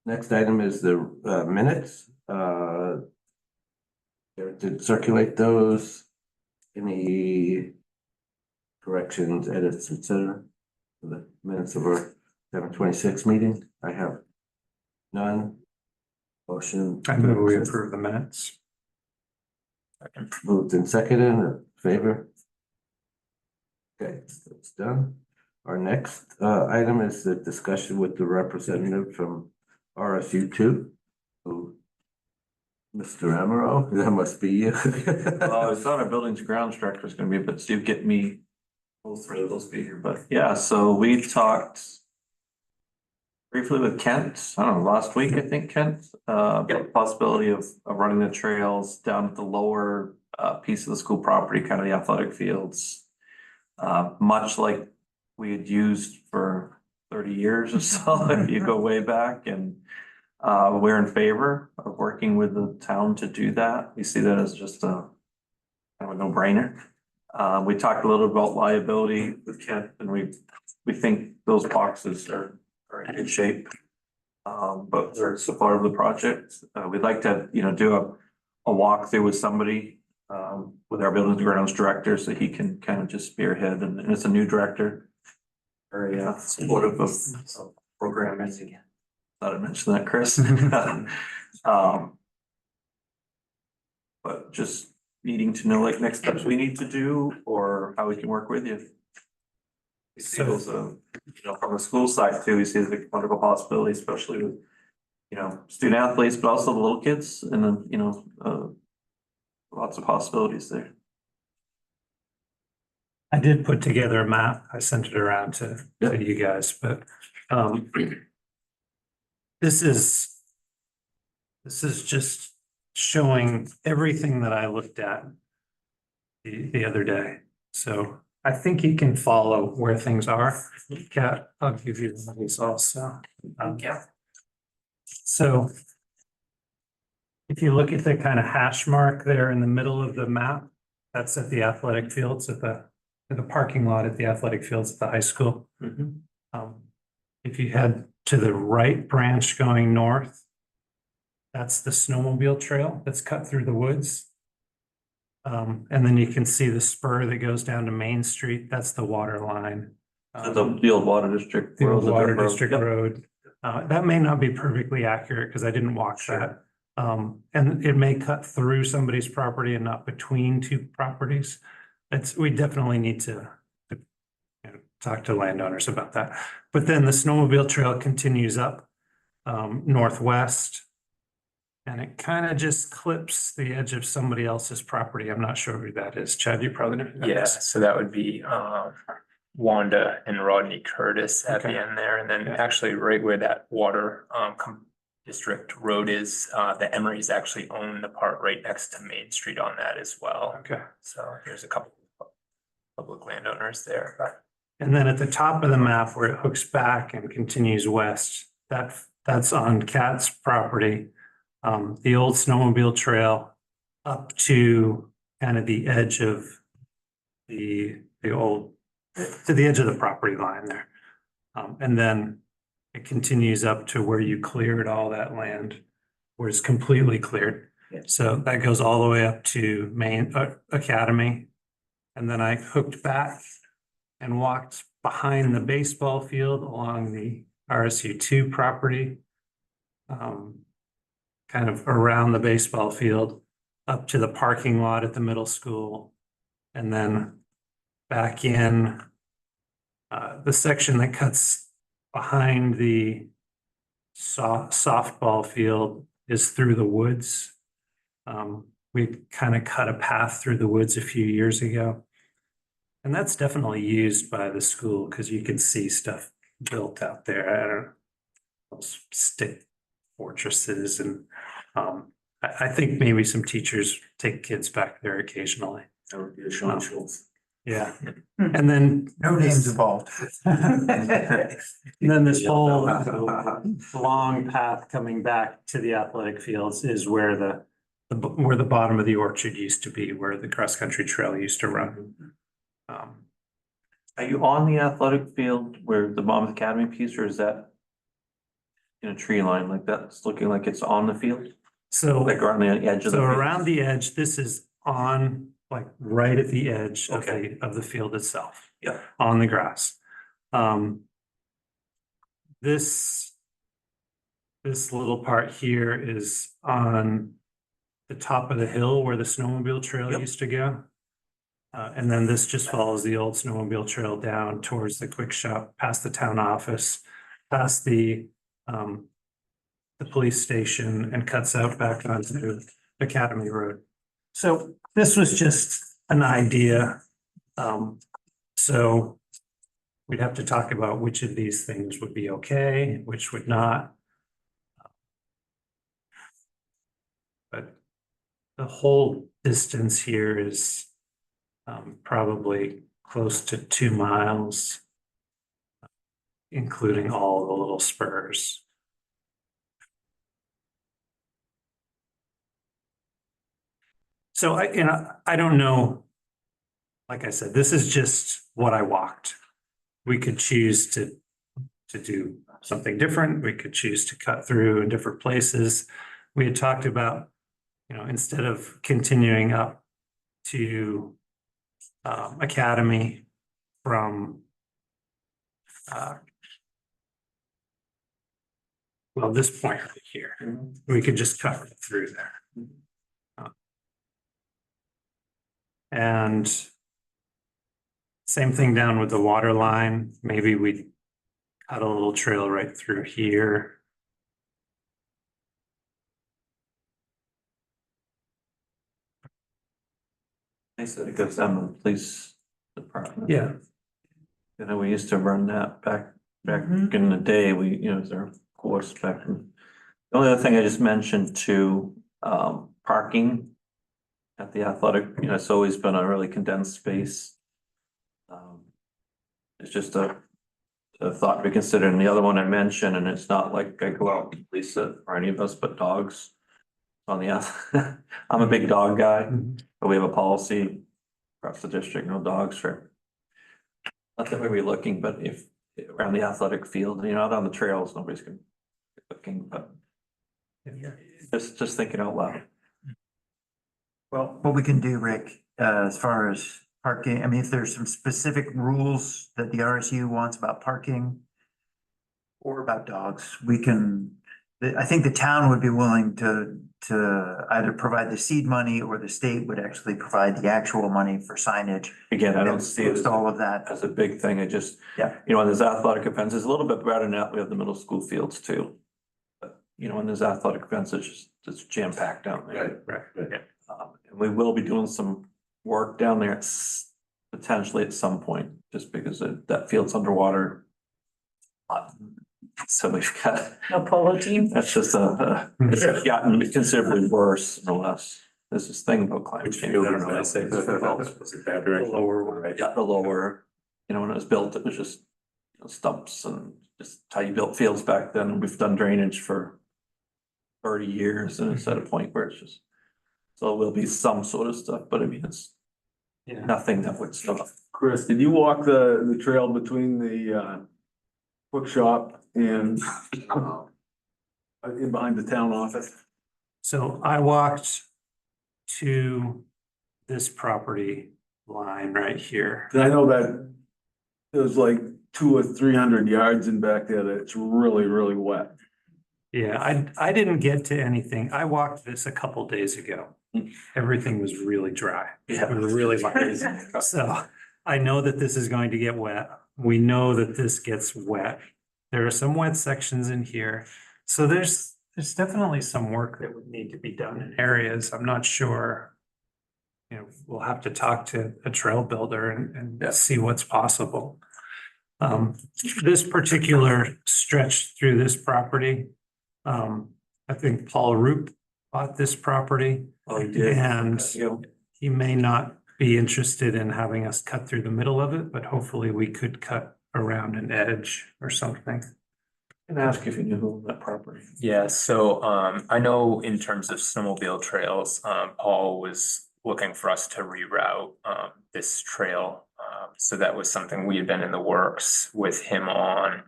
Next item is the minutes. Did circulate those. Any corrections, edits, etc. For the minutes of our 7/26 meeting? I have none. Motion. I move we approve the minutes. Moved and seconded, in favor? Okay, that's done. Our next item is the discussion with the representative from RSU two. Mr. Amaro, that must be you. I thought our buildings grounds director was gonna be, but Steve get me both three of those be here, but yeah, so we talked briefly with Kent, I don't know, last week, I think, Kent, about the possibility of running the trails down at the lower piece of the school property, kind of the athletic fields. Much like we had used for 30 years or so, if you go way back, and we're in favor of working with the town to do that. We see that as just a kind of a no-brainer. We talked a little about liability with Kent, and we think those boxes are in good shape. But they're supportive of the project. We'd like to, do a walkthrough with somebody, with our buildings and grounds director, so he can kind of just spearhead, and it's a new director. Very supportive of programming again. Thought I'd mention that, Chris. But just needing to know like next steps we need to do or how we can work with you. We see those, from the school side too, we see the wonderful possibility, especially with, student athletes, but also the little kids, and then, lots of possibilities there. I did put together a map. I sent it around to you guys, but this is just showing everything that I looked at the other day. So I think you can follow where things are. Kat, I'll give you these also. So if you look at the kind of hash mark there in the middle of the map, that's at the athletic fields at the parking lot at the athletic fields at the high school. If you head to the right branch going north, that's the snowmobile trail that's cut through the woods. And then you can see the spur that goes down to Main Street. That's the water line. The old water district. The old water district road. That may not be perfectly accurate because I didn't walk that. And it may cut through somebody's property and not between two properties. We definitely need to talk to landowners about that. But then the snowmobile trail continues up northwest. And it kind of just clips the edge of somebody else's property. I'm not sure who that is. Chad, you probably know who that is. So that would be Wanda and Rodney Curtis at the end there. And then actually right where that water district road is, the Emerys actually own the part right next to Main Street on that as well. Okay. So there's a couple of public landowners there. And then at the top of the map where it hooks back and continues west, that's on Kat's property. The old snowmobile trail up to kind of the edge of the edge of the property line there. And then it continues up to where you cleared all that land, where it's completely cleared. So that goes all the way up to Main Academy. And then I hooked back and walked behind the baseball field along the RSU two property. Kind of around the baseball field up to the parking lot at the middle school, and then back in the section that cuts behind the softball field is through the woods. We kind of cut a path through the woods a few years ago, and that's definitely used by the school because you can see stuff built out there. I don't know, stick fortresses, and I think maybe some teachers take kids back there occasionally. That would be a Sean Schultz. Yeah, and then No names involved. and then this whole long path coming back to the athletic fields is where the bottom of the orchard used to be, where the cross country trail used to run. Are you on the athletic field where the Monmouth Academy piece, or is that in a tree line like that, it's looking like it's on the field, So, like around the edge of the so field. around the edge, this is on, like, right at the edge of Okay. of the field itself. Yeah. On the grass. This little part here is on the top of the hill where the snowmobile trail Yep. used to go. And then this just follows the old snowmobile trail down towards the quick shop, past the town office, past the police station, and cuts out back onto Academy Road. So this was just an idea. So we'd have to talk about which of these things would be okay, which would not. But the whole distance here is probably close to 2 miles, including all the little spurs. So I don't know. Like I said, this is just what I walked. We could choose to do something different. We could choose to cut through in different places. We had talked about, instead of continuing up to Academy from this point right here, we could just cut right through there. And same thing down with the water line. Maybe we cut a little trail right through here. I said it goes down to the police department. Yeah. You know, we used to run that back in the day, it's our course back. The only other thing I just mentioned too, parking at the athletic, it's always been a really condensed space. It's just a thought to be considered. And the other one I mentioned, and it's not like I go out and police it or any of us, but dogs. On the, I'm a big dog guy, but we have a policy across the district, no dogs for. Not that we're looking, but if around the athletic field, out on the trails, nobody's gonna be looking, but. Just thinking out loud. Well, what we can do, Rick, as far as parking, I mean, if there's some specific rules that the RSU wants about parking or about dogs, we can, I think the town would be willing to either provide the seed money or the state would actually provide the actual money for signage. Again, I don't see it Post as, all of that. as a big thing. I just, Yeah. when there's athletic events, it's a little bit better than that. We have the middle school fields too. But, when there's athletic events, it's jam packed down there. Right. And we will be doing some work down there potentially at some point, just because that field's underwater. So we've got, No polo team? that's just it's gotten considerably worse in the last, there's this thing about climate change. I don't know. The lower one, right? Yeah, the lower, when it was built, it was just stumps and just how you built fields back then. We've done drainage for 30 years and it's at a point where it's just, so it will be some sort of stuff, but I mean, it's Yeah. nothing that would stop. Chris, did you walk the trail between the book shop and in behind the town office? So I walked to this property line right here. 'Cause I know that there's like 200 or 300 yards in back there that it's really, really wet. Yeah, I didn't get to anything. I walked this a couple days ago. Everything was really dry. Yeah. It was really muddy. So I know that this is going to get wet. We know that this gets wet. There are some wet sections in here. So there's definitely some work that would need to be done in areas. I'm not sure. We'll have to talk to a trail builder and Yeah. see what's possible. This particular stretch through this property, I think Paul Roop bought this property. Oh, you did? And Yeah. he may not be interested in having us cut through the middle of it, but hopefully we could cut around an edge or something. And ask if you knew who owned that property. Yeah, so I know in terms of snowmobile trails, Paul was looking for us to reroute this trail. So that was something we had been in the works with him on.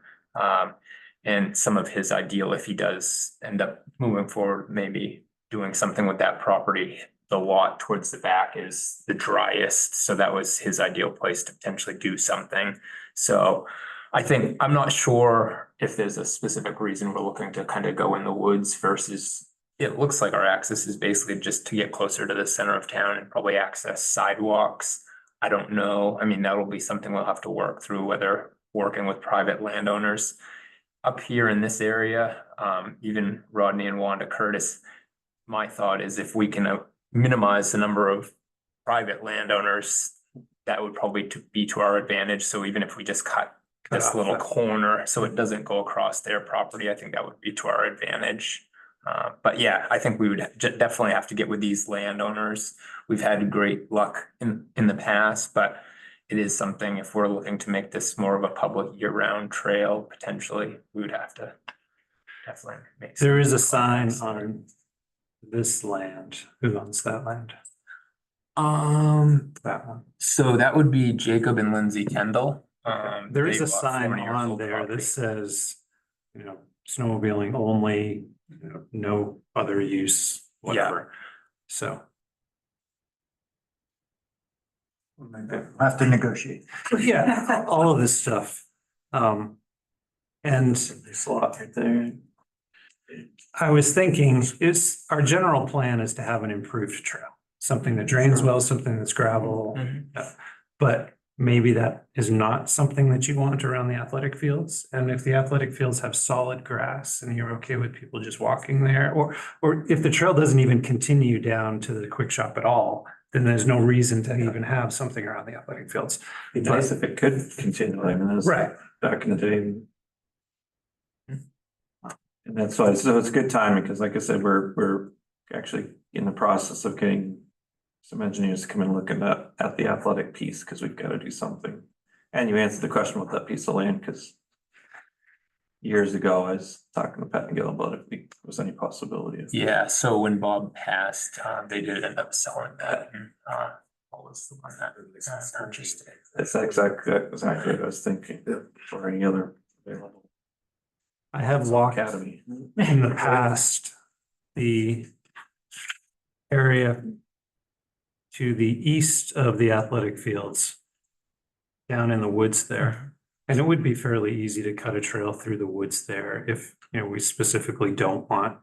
And some of his ideal, if he does end up moving forward, maybe doing something with that property, the lot towards the back is the driest, so that was his ideal place to potentially do something. So I think, I'm not sure if there's a specific reason we're looking to kind of go in the woods versus, it looks like our access is basically just to get closer to the center of town and probably access sidewalks. I don't know. I mean, that'll be something we'll have to work through, whether working with private landowners. Up here in this area, even Rodney and Wanda Curtis, my thought is if we can minimize the number of private landowners, that would probably be to our advantage. So even if we just cut this off little that. corner so it doesn't go across their property, I think that would be to our advantage. But yeah, I think we would definitely have to get with these landowners. We've had great luck in the past, but it is something, if we're looking to make this more of a public year-round trail, potentially, we would have to definitely make. There is a some sign on this land. Who owns that land? That one. So that would be Jacob and Lindsay Kendall. There is they a bought sign 40 years on old there property. that says, snowmobiling only, no other use, whatever. So. We'll have to negotiate. Yeah, all of this stuff. And There's a lot right there. I was thinking, our general plan is to have an improved trail, something that drains well, something that's gravel. Mhm. But maybe that is not something that you want around the athletic fields. And if the athletic fields have solid grass and you're okay with people just walking there, or if the trail doesn't even continue down to the quick shop at all, then there's no reason to even have something around the athletic fields. Be nice if it could continue, I mean, that's Right. back in the day. And that's why, so it's good timing, because like I said, we're actually in the process of getting some engineers to come and look at the athletic piece, because we've got to do something. And you answered the question with that piece of land, because years ago, I was talking to Pat McGill about if there was any possibility of. Yeah, so when Bob passed, they did end up selling that. And, what was the one that purchased it? That's exactly what I was thinking, for any other available I have walked academy. in the past, the area to the east of the athletic fields, down in the woods there. And it would be fairly easy to cut a trail through the woods there if, we specifically don't want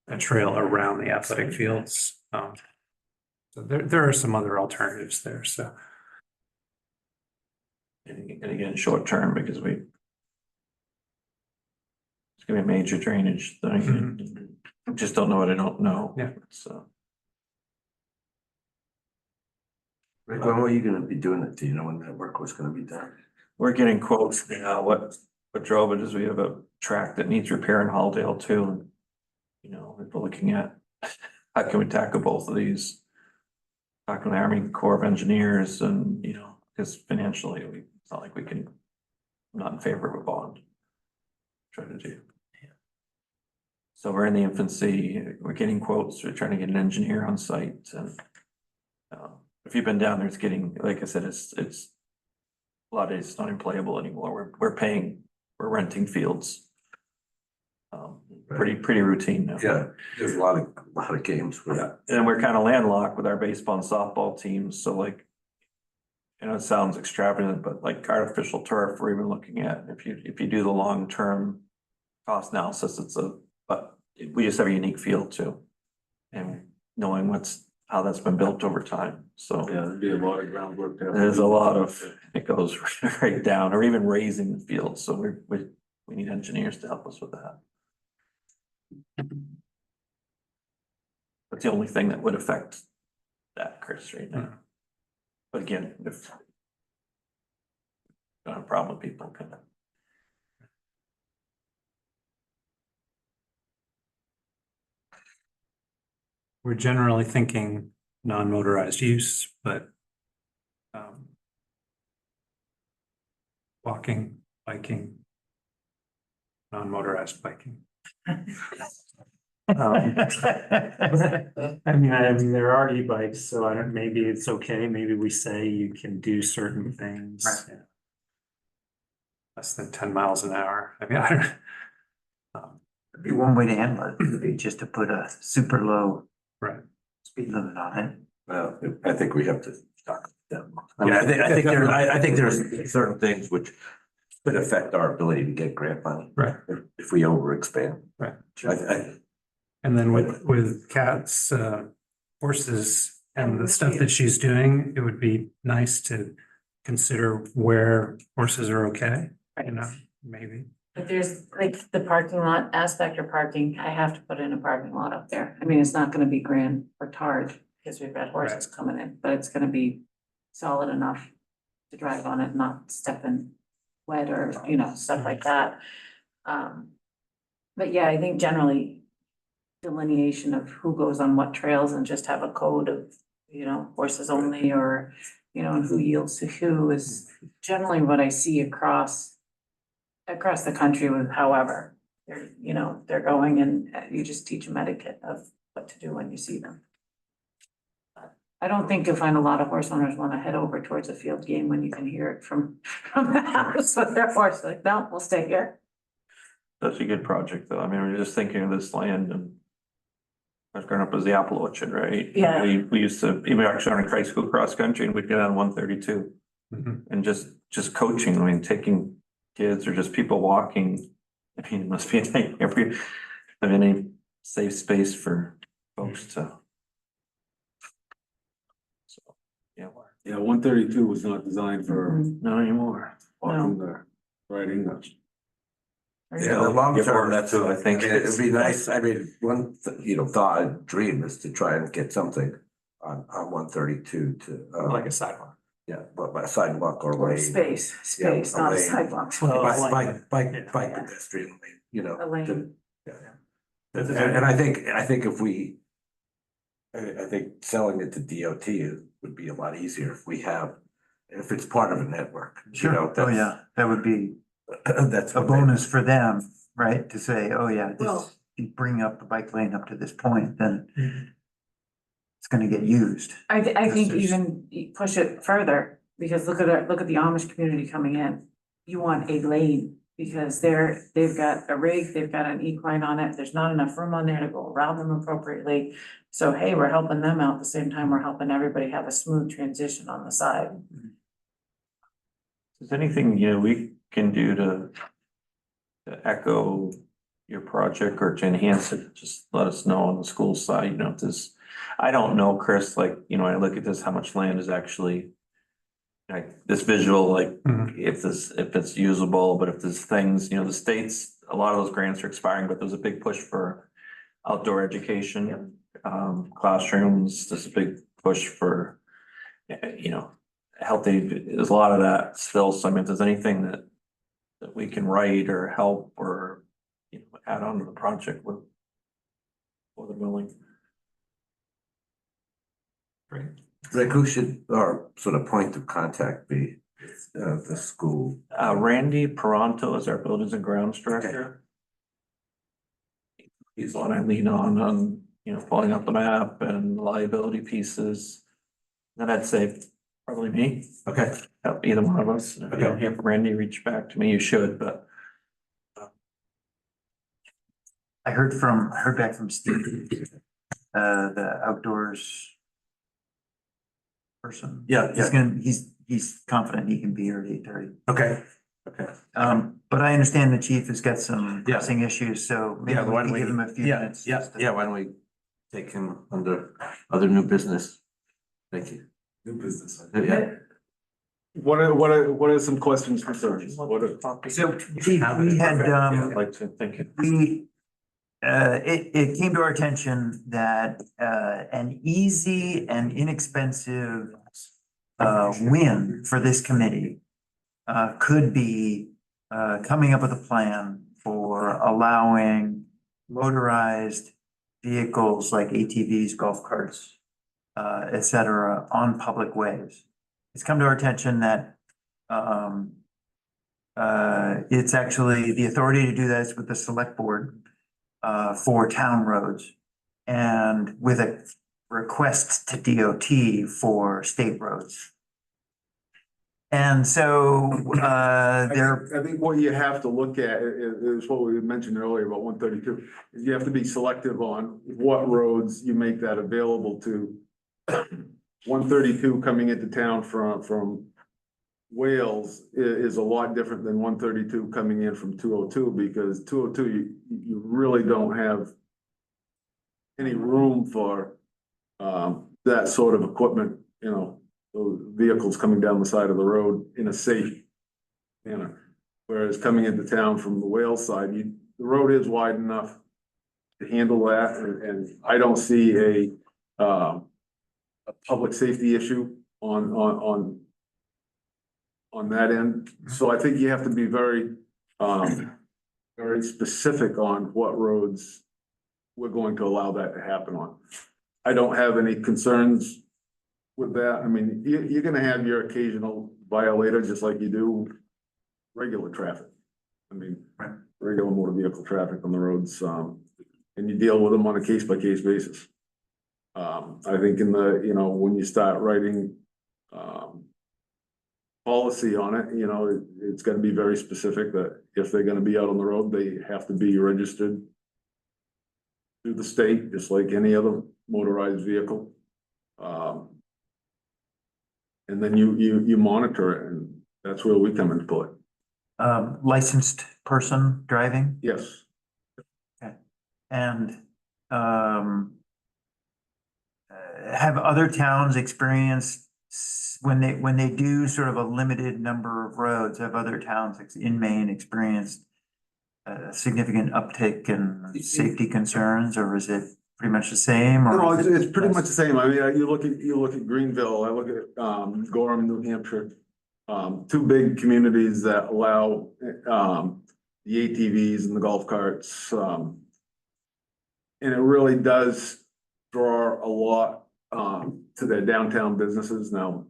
a trail around the athletic fields. So there are some other alternatives there, so. And again, short term, because it's gonna be a major drainage thing. I just don't know what I don't know. Yeah. So. Rick, when were you gonna be doing it? Do you know when that work was gonna be done? We're getting quotes now. What drove it is we have a track that needs repair in Halldale too. And, we're looking at how can we tackle both of these? Talking to the Army Corps of Engineers and, because financially, it's not like we can, I'm not in favor of a bond. Try to do. So we're in the infancy. We're getting quotes. We're trying to get an engineer on site and if you've been down there, it's getting, like I said, it's a lot of it's not employable anymore. We're renting fields. Pretty routine now. Yeah, there's a lot of games with Yeah, and we're kind of landlocked with our baseball and softball teams, so like. It sounds extravagant, but like artificial turf, we're even looking at, if you do the long-term cost analysis, but we just have a unique feel too. And knowing how that's been built over time, so. Yeah, there'd be a lot of groundwork there. There's a lot of, it goes right down, or even raising the field, so we need engineers to help us with that. That's the only thing that would affect that, Chris, right now. But again, if don't have a problem with people, kind of. We're generally thinking non-motorized use, but walking, biking, non-motorized biking. I mean, there are e-bikes, so maybe it's okay. Maybe we say you can do certain things. Right. Yeah. Less than 10 miles an hour. I mean, Be one way to handle it, would be just to put a super low Right. speed limit on it. Well, I think we have to talk to them. Yeah, I think there's certain things which could affect our ability to get grant money. Right. If we overexpand. Right. I, And then with Kat's horses and the stuff that she's doing, it would be nice to consider where horses are okay, you know, maybe. But there's like the parking lot aspect or parking, I have to put in a parking lot up there. I mean, it's not gonna be grand or tarred because we've got horses coming in, but it's gonna be solid enough to drive on it, not step in wet or, you know, stuff like that. But yeah, I think generally delineation of who goes on what trails and just have a code of, you know, horses only or, you know, and who yields to who is generally what I see across the country with however, they're, you know, they're going and you just teach them etiquette of what to do when you see them. But I don't think you'll find a lot of horse owners wanna head over towards a field game when you can hear it from the house with their horse, like, no, we'll stay here. That's a good project, though. I mean, we're just thinking of this land and I was growing up as the apple orchard, right? Yeah. We used to, even actually on high school cross country and we'd get on 132 Mhm. and just coaching, I mean, taking kids or just people walking. I mean, it must be a nightmare if you have any safe space for folks to. So, yeah, Yeah, 132 was not designed for not anymore. walking or riding much. yeah, the long Give term, order that's, to, I I think. think, it'd be nice, I mean, one, thought, and dream is to try and get something on 132 to, Like a sidewalk. yeah, but by sidewalk or Or lane. space, Yeah, not a lane. sidewalk. Bike Yeah. pedestrian lane, you know. A lane. Yeah. And I think if we, I think selling it to DOT would be a lot easier if we have, if it's part of a network. You know, Oh, yeah, that would be That's a what they- bonus for them, right? To say, oh, yeah, Well- this, you bring up the bike lane up to this point, then Mhm. it's gonna get used. I think There's- even push it further, because look at the Amish community coming in. You want a lane, because they've got a rig, they've got an equine on it, there's not enough room on there to go around them appropriately. So hey, we're helping them out at the same time, we're helping everybody have a smooth transition on the side. Is there anything, you know, we can do to echo your project or to enhance it? Just let us know on the school side, you know, if this, I don't know, Chris, like, you know, I look at this, how much land is actually like this visual, like Mhm. if it's usable, but if there's things, you know, the states, a lot of those grants are expiring, but there's a big push for outdoor education, classrooms, there's a big push for, you know, healthy, there's a lot of that still. So I mean, if there's anything that we can write or help or, you know, add on to the project with the willing. Great. Rick, who should, our sort of point of contact be, the school? Randy Peranto is our buildings and grounds director. He's the one I lean on, you know, pulling up the map and liability pieces. Then I'd say probably me, Okay. either one of us. If you don't hear from Randy, reach back to me, you should, but I heard back from Steve, the outdoors person. Yeah, He's confident he can be here at 8:30. Okay. But I understand the chief has got some Yeah. pressing issues, so maybe Yeah, we why can don't give we- him a few Yeah, minutes. yeah, just to- yeah, why don't we take him under other new business? Thank you. New business. Yeah, What are some questions, concerns? What are? So chief, we had, yeah, I'd like to think it. it came to our attention that, an easy and inexpensive, win for this committee, could be, coming up with a plan for allowing motorized vehicles like ATVs, golf carts, et cetera, on public ways. It's come to our attention that, it's actually the authority to do that is with the select board, for town roads and with a request to DOT for state roads. And so, I think what you have to look at is what we mentioned earlier about 132. Is you have to be selective on what roads you make that available to. 132 coming into town from Wales is a lot different than 132 coming in from 202, because 202, you really don't have any room for that sort of equipment, you know, those vehicles coming down the side of the road in a safe manner. Whereas coming into town from the Wales side, the road is wide enough to handle that, and I don't see a public safety issue on that end. So I think you have to be very specific on what roads we're going to allow that to happen on. I don't have any concerns with that. I mean, you're gonna have your occasional violator, just like you do regular traffic. I mean, regular motor vehicle traffic on the roads, and you deal with them on a case-by-case basis. I think when you start writing, policy on it, it's gonna be very specific that if they're gonna be out on the road, they have to be registered through the state, just like any other motorized vehicle. And then you monitor it, and that's where we come into play. licensed person driving? Yes. And have other towns experienced when they do sort of a limited number of roads, have other towns in Maine experienced a significant uptick in safety concerns, or is it pretty much the same? Or No, is it it's pretty less? much the same. I mean, you look at Greenville, I look at Gorham, New Hampshire. Two big communities that allow the ATVs and the golf carts. And it really does draw a lot to their downtown businesses. Now,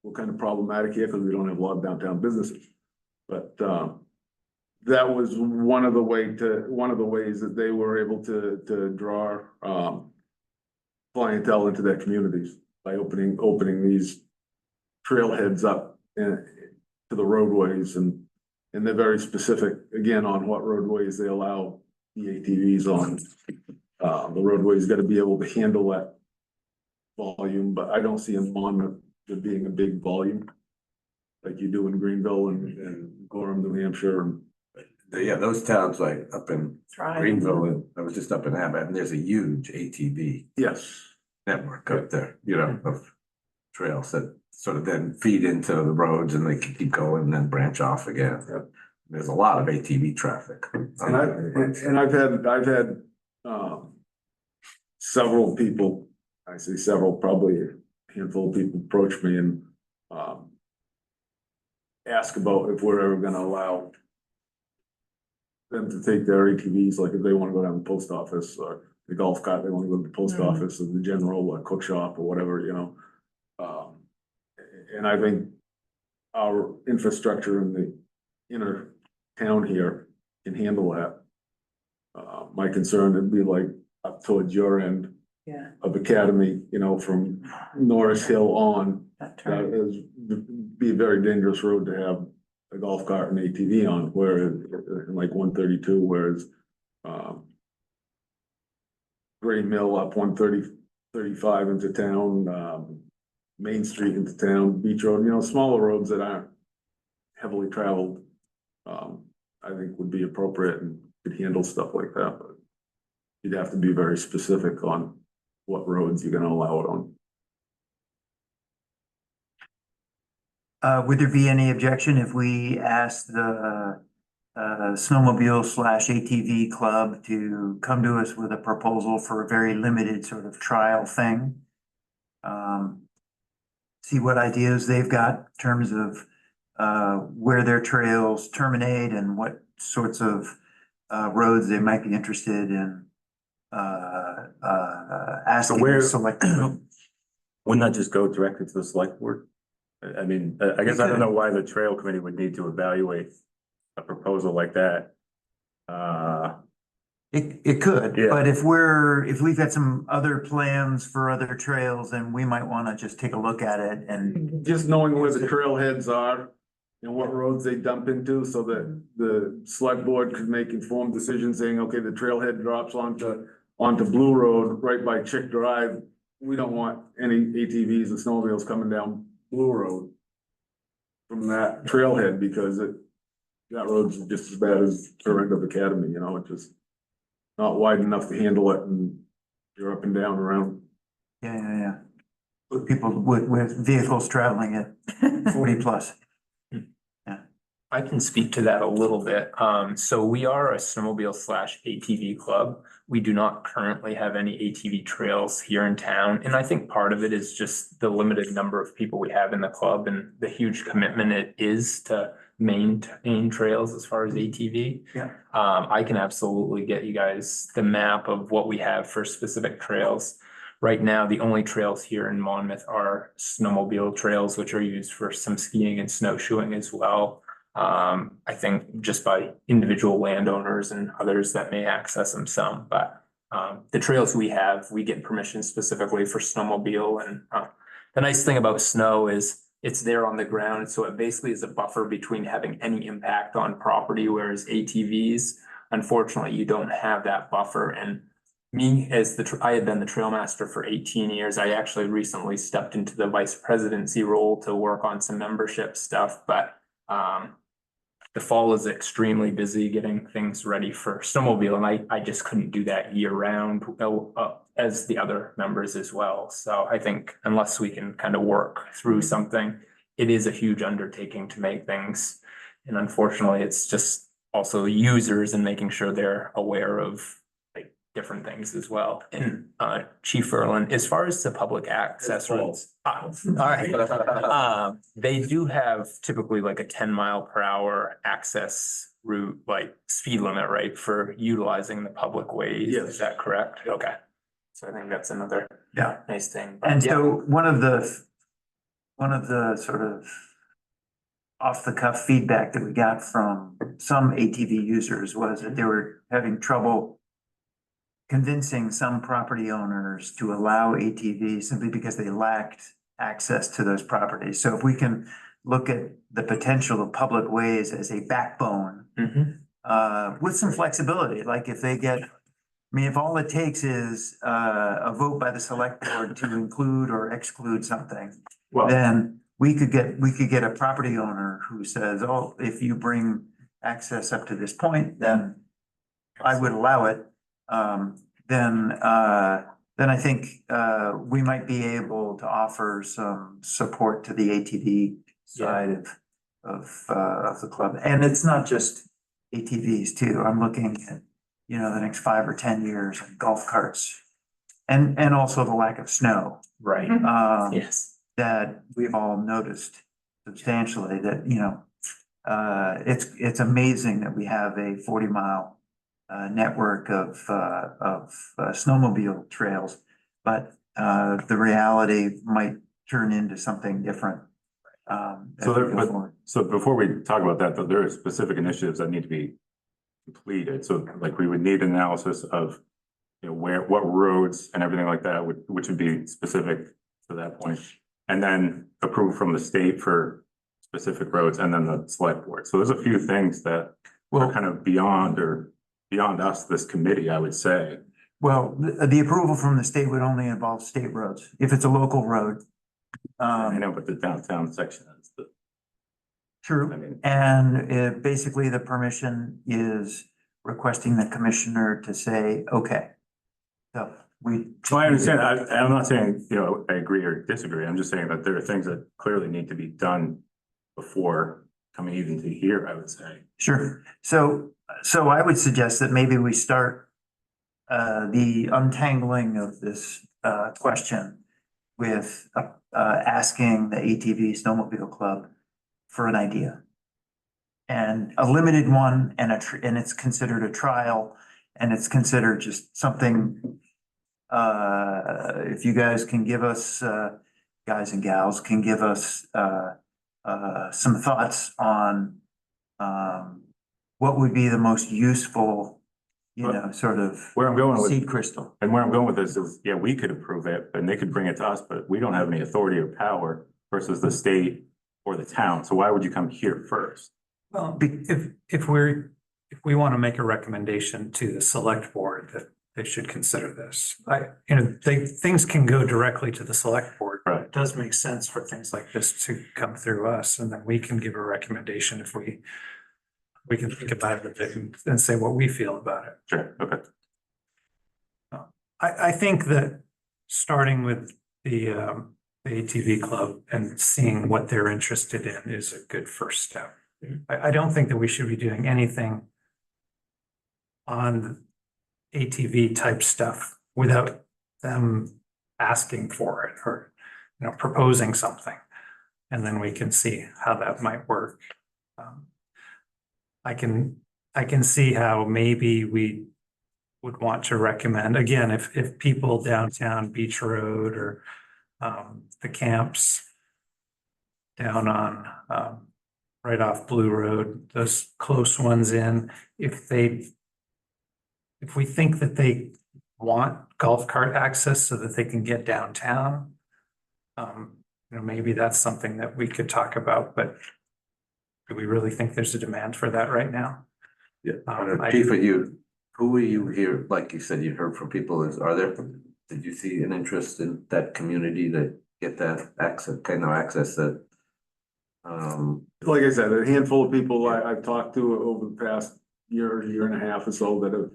we're kind of problematic here because we don't have a lot of downtown businesses. But that was one of the ways that they were able to draw clientele into their communities by opening these trailheads up to the roadways, and they're very specific again on what roadways they allow the ATVs on. The roadway's got to be able to handle that volume, but I don't see in Monmouth there being a big volume like you do in Greenville and Gorham, New Hampshire. And Yeah, those towns like up in Thrive. Greenville, and I was just up in Abbott, and there's a huge ATV yes, network up there, of trails that sort of then feed into the roads, and they can keep going and then branch off again. Yep. There's a lot of ATV traffic. and I've had several people, I say several, probably a handful of people approach me and ask about if we're ever gonna allow them to take their ATVs, like if they wanna go down to the post office, or the golf cart, they wanna go to the post office, or the general cook shop or whatever, and I think our infrastructure in the inner town here can handle that. My concern would be like up towards your end Yeah, of Academy, from Norris Hill on. that That turn. is, be a very dangerous road to have a golf cart and ATV on, where like 132, whereas Gray Mill up 135 into town, Main Street into town, Beach Road, smaller roads that aren't heavily traveled. I think would be appropriate and could handle stuff like that, but you'd have to be very specific on what roads you're gonna allow it on. Would there be any objection if we asked the snowmobile / ATV club to come to us with a proposal for a very limited sort of trial thing? See what ideas they've got in terms of where their trails terminate and what sorts of roads they might be interested in asking where- the select. Wouldn't that just go directly to the select board? I mean, I guess I don't know why the trail committee would need to evaluate a proposal like that. It could, Yeah. but if we've got some other plans for other trails, then we might wanna just take a look at it and, Just knowing where the trailheads are and what roads they dump into so that the select board could make informed decisions saying, okay, the trailhead drops onto Blue Road right by Chick Drive. We don't want any ATVs and snowmobiles coming down Blue Road from that trailhead because that road's just as bad as the end of Academy, you know, it's just not wide enough to handle it and you're up and down around. yeah. With people with vehicles traveling at 40 plus. I can speak to that a little bit. So we are a snowmobile / ATV club. We do not currently have any ATV trails here in town. And I think part of it is just the limited number of people we have in the club and the huge commitment it is to maintain trails as far as ATV. Yeah. I can absolutely get you guys the map of what we have for specific trails. Right now, the only trails here in Monmouth are snowmobile trails, which are used for some skiing and snowshoeing as well. I think just by individual landowners and others that may access them some, but the trails we have, we get permission specifically for snowmobile. And the nice thing about snow is it's there on the ground. So it basically is a buffer between having any impact on property, whereas ATVs, unfortunately, you don't have that buffer. And me as I had been the trail master for 18 years. I actually recently stepped into the vice presidency role to work on some membership stuff, but the fall is extremely busy getting things ready for snowmobile, and I just couldn't do that year round as the other members as well. So I think unless we can kind of work through something, it is a huge undertaking to make things. And unfortunately, it's just also users and making sure they're aware of like different things as well. And Chief Erlin, as far as the public access roads, all right. They do have typically like a 10-mile-per-hour access route, like speed limit, right, for utilizing the public ways. Yes. Is that correct? Okay. So I think that's another nice thing. And Yeah. so one of the sort of off the cuff feedback that we got from some ATV users was that they were having trouble convincing some property owners to allow ATVs simply because they lacked access to those properties. So if we can look at the potential of public ways as a backbone with some flexibility, like if they get, I mean, if all it takes is a vote by the select board to include or exclude something, then we could get a property owner who says, oh, if you bring access up to this point, then I would allow it. Then I think we might be able to offer some support to the ATV side of the club. And it's not just ATVs too. I'm looking at, the next 5 or 10 years, golf carts. And also the lack of snow. Right. Yes. That we've all noticed substantially that, it's amazing that we have a 40-mile network of snowmobile trails, but the reality might turn into something different. So before we talk about that, though, there are specific initiatives that need to be completed. So like we would need analysis of, what roads and everything like that which would be specific to that point. And then approve from the state for specific roads and then the select board. So there's a few things that are kind of beyond us, this committee, I would say. Well, the approval from the state would only involve state roads. If it's a local road. I know, but the downtown section is I True. mean, And basically the permission is requesting the commissioner to say, okay. So I understand. I'm not saying, I agree or disagree. I'm just saying that there are things that clearly need to be done before coming even to here, I would say. Sure. So I would suggest that maybe we start the untangling of this question with asking the ATV Snowmobile Club for an idea. And a limited one and it's considered a trial and it's considered just something, if you guys can give us, guys and gals can give us some thoughts on what would be the most useful, you know, sort of Where I'm going with, seed crystal. and where I'm going with this is, yeah, we could approve it, and they could bring it to us, but we don't have any authority or power versus the state or the town. So why would you come here first? Well, if we want to make a recommendation to the select board that they should consider this, things can go directly to the select board. Right. It does make sense for things like this to come through us, and then we can give a recommendation if we can think about it a bit and say what we feel about it. Sure, okay. I think that starting with the ATV club and seeing what they're interested in is a good first step. I don't think that we should be doing anything on ATV type stuff without them asking for it or, proposing something. And then we can see how that might work. I can see how maybe we would want to recommend, again, if people downtown Beach Road or the camps down on right off Blue Road, those close ones in, if we think that they want golf cart access so that they can get downtown, maybe that's something that we could talk about, but do we really think there's a demand for that right now? Yeah, Chief, who were you here, like you said, you heard from people, did you see an interest in that community to get that access that? Like I said, a handful of people I've talked to over the past year and a half or so that have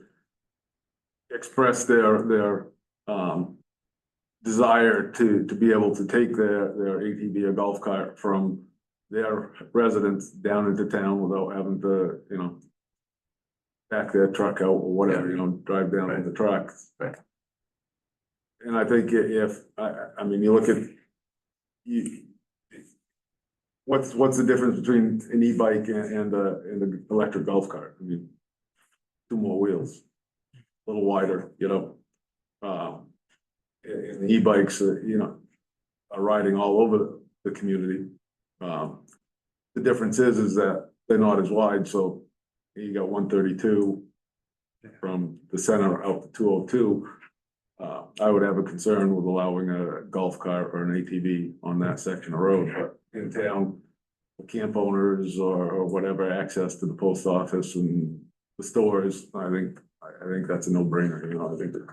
expressed their desire to be able to take their ATV or golf cart from their residence down into town without having to, back their truck out or whatever, drive down with the truck. Right. And I think if, I mean, you look at, what's the difference between an e-bike and an electric golf cart? I mean, two more wheels, a little wider, and the e-bikes, are riding all over the community. The difference is that they're not as wide, so you got 132 from the center out to 202. I would have a concern with allowing a golf cart or an ATV on that section of road, but in town, camp owners or whatever, access to the post office and the stores, I think that's a no-brainer, I think that.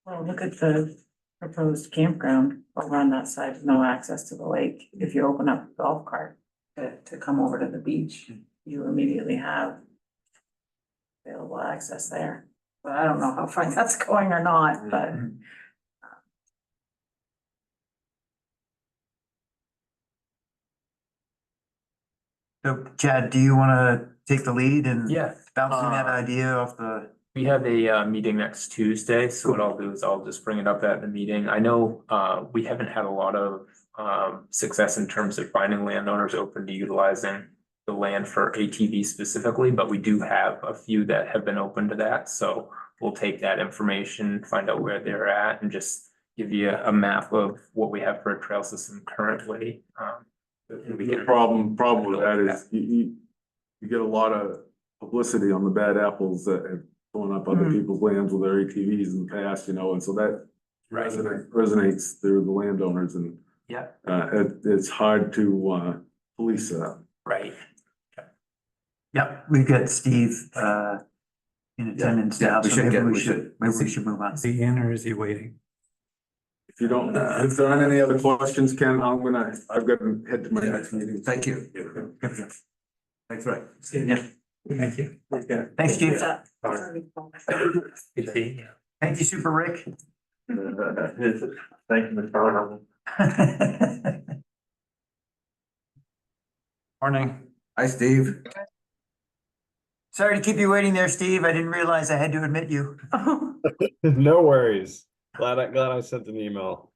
Well, look at the proposed campground over on that side, no access to the lake. If you open up a golf cart to come over to the beach, you immediately have available access there. But I don't know how far that's going or not, but So Chad, do you wanna take the lead and Yeah. bouncing that idea off the? We have a meeting next Tuesday, so what I'll do is I'll just bring it up at the meeting. I know we haven't had a lot of success in terms of finding landowners open to utilizing the land for ATV specifically, but we do have a few that have been open to that. So we'll take that information, find out where they're at, and just give you a map of what we have for a trail system currently. The problem with that is you get a lot of publicity on the bad apples that have gone up other people's lands with their ATVs in the past, and so that resonates through the landowners, and Yeah, it's hard to police that. right. Yep, we've got Steve in attendance Yeah, now, we so should maybe get- we we should move on. Is he in or is he waiting? If you don't, if there aren't any other questions, Ken, I've got to head to my next meeting. Thank you. Thanks, Ray. Yeah. Thank you. Thanks, Chief. Good see you. Thank you, Super Rick. Thank you, Mr. Arnold. Morning. Hi, Steve. Sorry to keep you waiting there, Steve. I didn't realize I had to admit you. No worries. Glad I sent an email.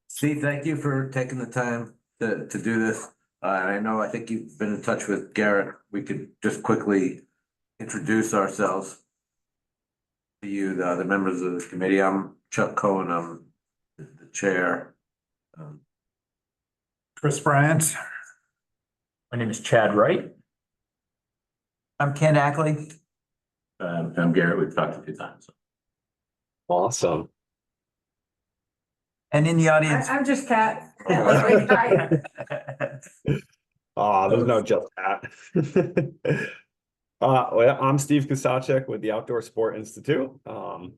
Steve, thank you for taking the time to do this. I think you've been in touch with Garrett. We could just quickly introduce ourselves to you, the other members of the committee. I'm Chuck Cohen. I'm the chair. Chris Bryant. My name is Chad Wright. I'm Ken Ackley. I'm Garrett, we've talked a few times. Awesome. And in the audience. I'm just Kat. There's no just that. Well, I'm Steve Kosacek with the Outdoor Sport Institute. I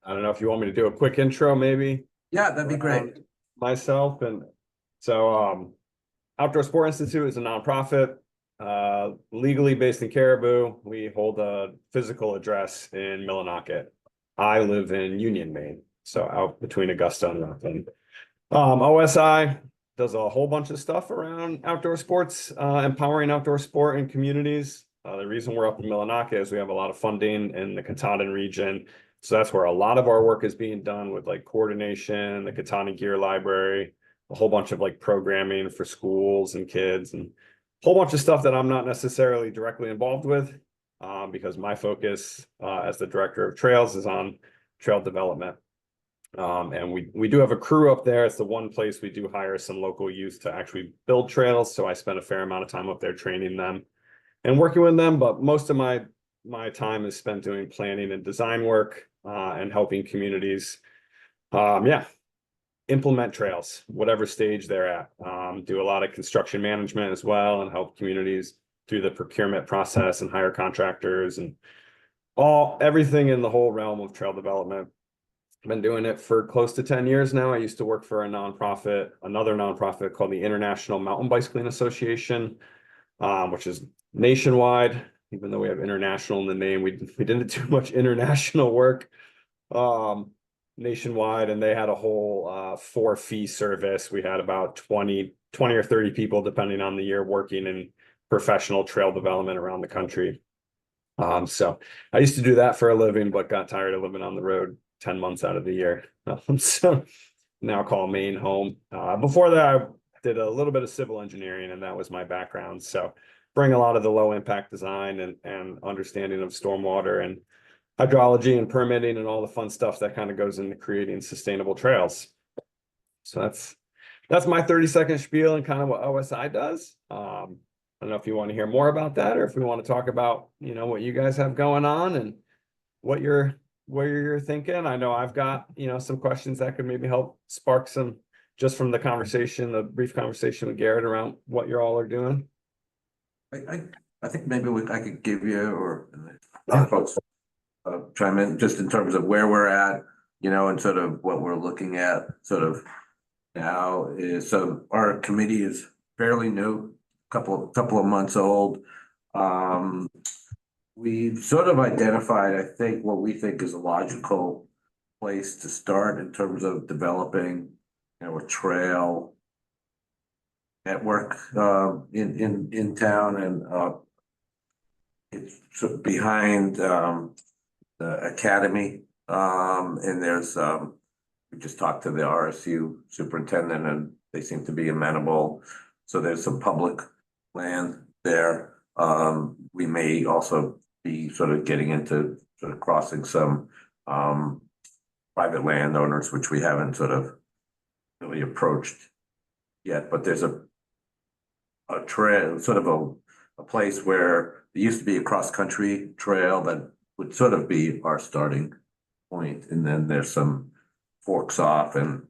don't know if you want me to do a quick intro, maybe. Yeah, that'd be great. Myself, and so Outdoor Sport Institute is a nonprofit, legally based in Caribou. We hold a physical address in Millinocket. I live in Union, Maine, so out between Augusta and Rockland. OSI does a whole bunch of stuff around outdoor sports, empowering outdoor sport in communities. The reason we're up in Millinocket is we have a lot of funding in the Katahdin region. So that's where a lot of our work is being done with like coordination, the Katahdin Gear Library, a whole bunch of like programming for schools and kids, and a whole bunch of stuff that I'm not necessarily directly involved with, because my focus as the director of trails is on trail development. And we do have a crew up there. It's the one place we do hire some local youth to actually build trails. So I spend a fair amount of time up there training them and working with them. But most of my time is spent doing planning and design work, and helping communities, implement trails, whatever stage they're at. Do a lot of construction management as well, and help communities through the procurement process and hire contractors and everything in the whole realm of trail development. I've been doing it for close to 10 years now. I used to work for another nonprofit called the International Mountain Bicycling Association, which is nationwide. Even though we have international in the name, we didn't do much international work nationwide, and they had a whole 4-fee service. We had about 20 or 30 people, depending on the year, working in professional trail development around the country. So I used to do that for a living, but got tired of living on the road 10 months out of the year. So now call Maine home. Before that, I did a little bit of civil engineering, and that was my background. So bring a lot of the low impact design and understanding of stormwater and hydrology and permitting and all the fun stuff that kind of goes into creating sustainable trails. So that's my 30-second spiel and kind of what OSI does. I don't know if you want to hear more about that, or if we want to talk about, what you guys have going on and where you're thinking. I know I've got, some questions that could maybe help spark some, just from the brief conversation with Garrett around what you all are doing. I think maybe I could give you, or folks chime in just in terms of where we're at, and sort of what we're looking at sort of now is, so our committee is fairly new, couple of months old. We've sort of identified, I think, what we think is a logical place to start in terms of developing, a trail network in town, and it's sort of behind the academy, and there's we just talked to the RSU superintendent, and they seem to be amenable. So there's some public land there. We may also be sort of getting into sort of crossing some private landowners, which we haven't sort of really approached yet, but there's a trail, sort of a place where there used to be a cross-country trail that would sort of be our starting point, and then there's some forks off, and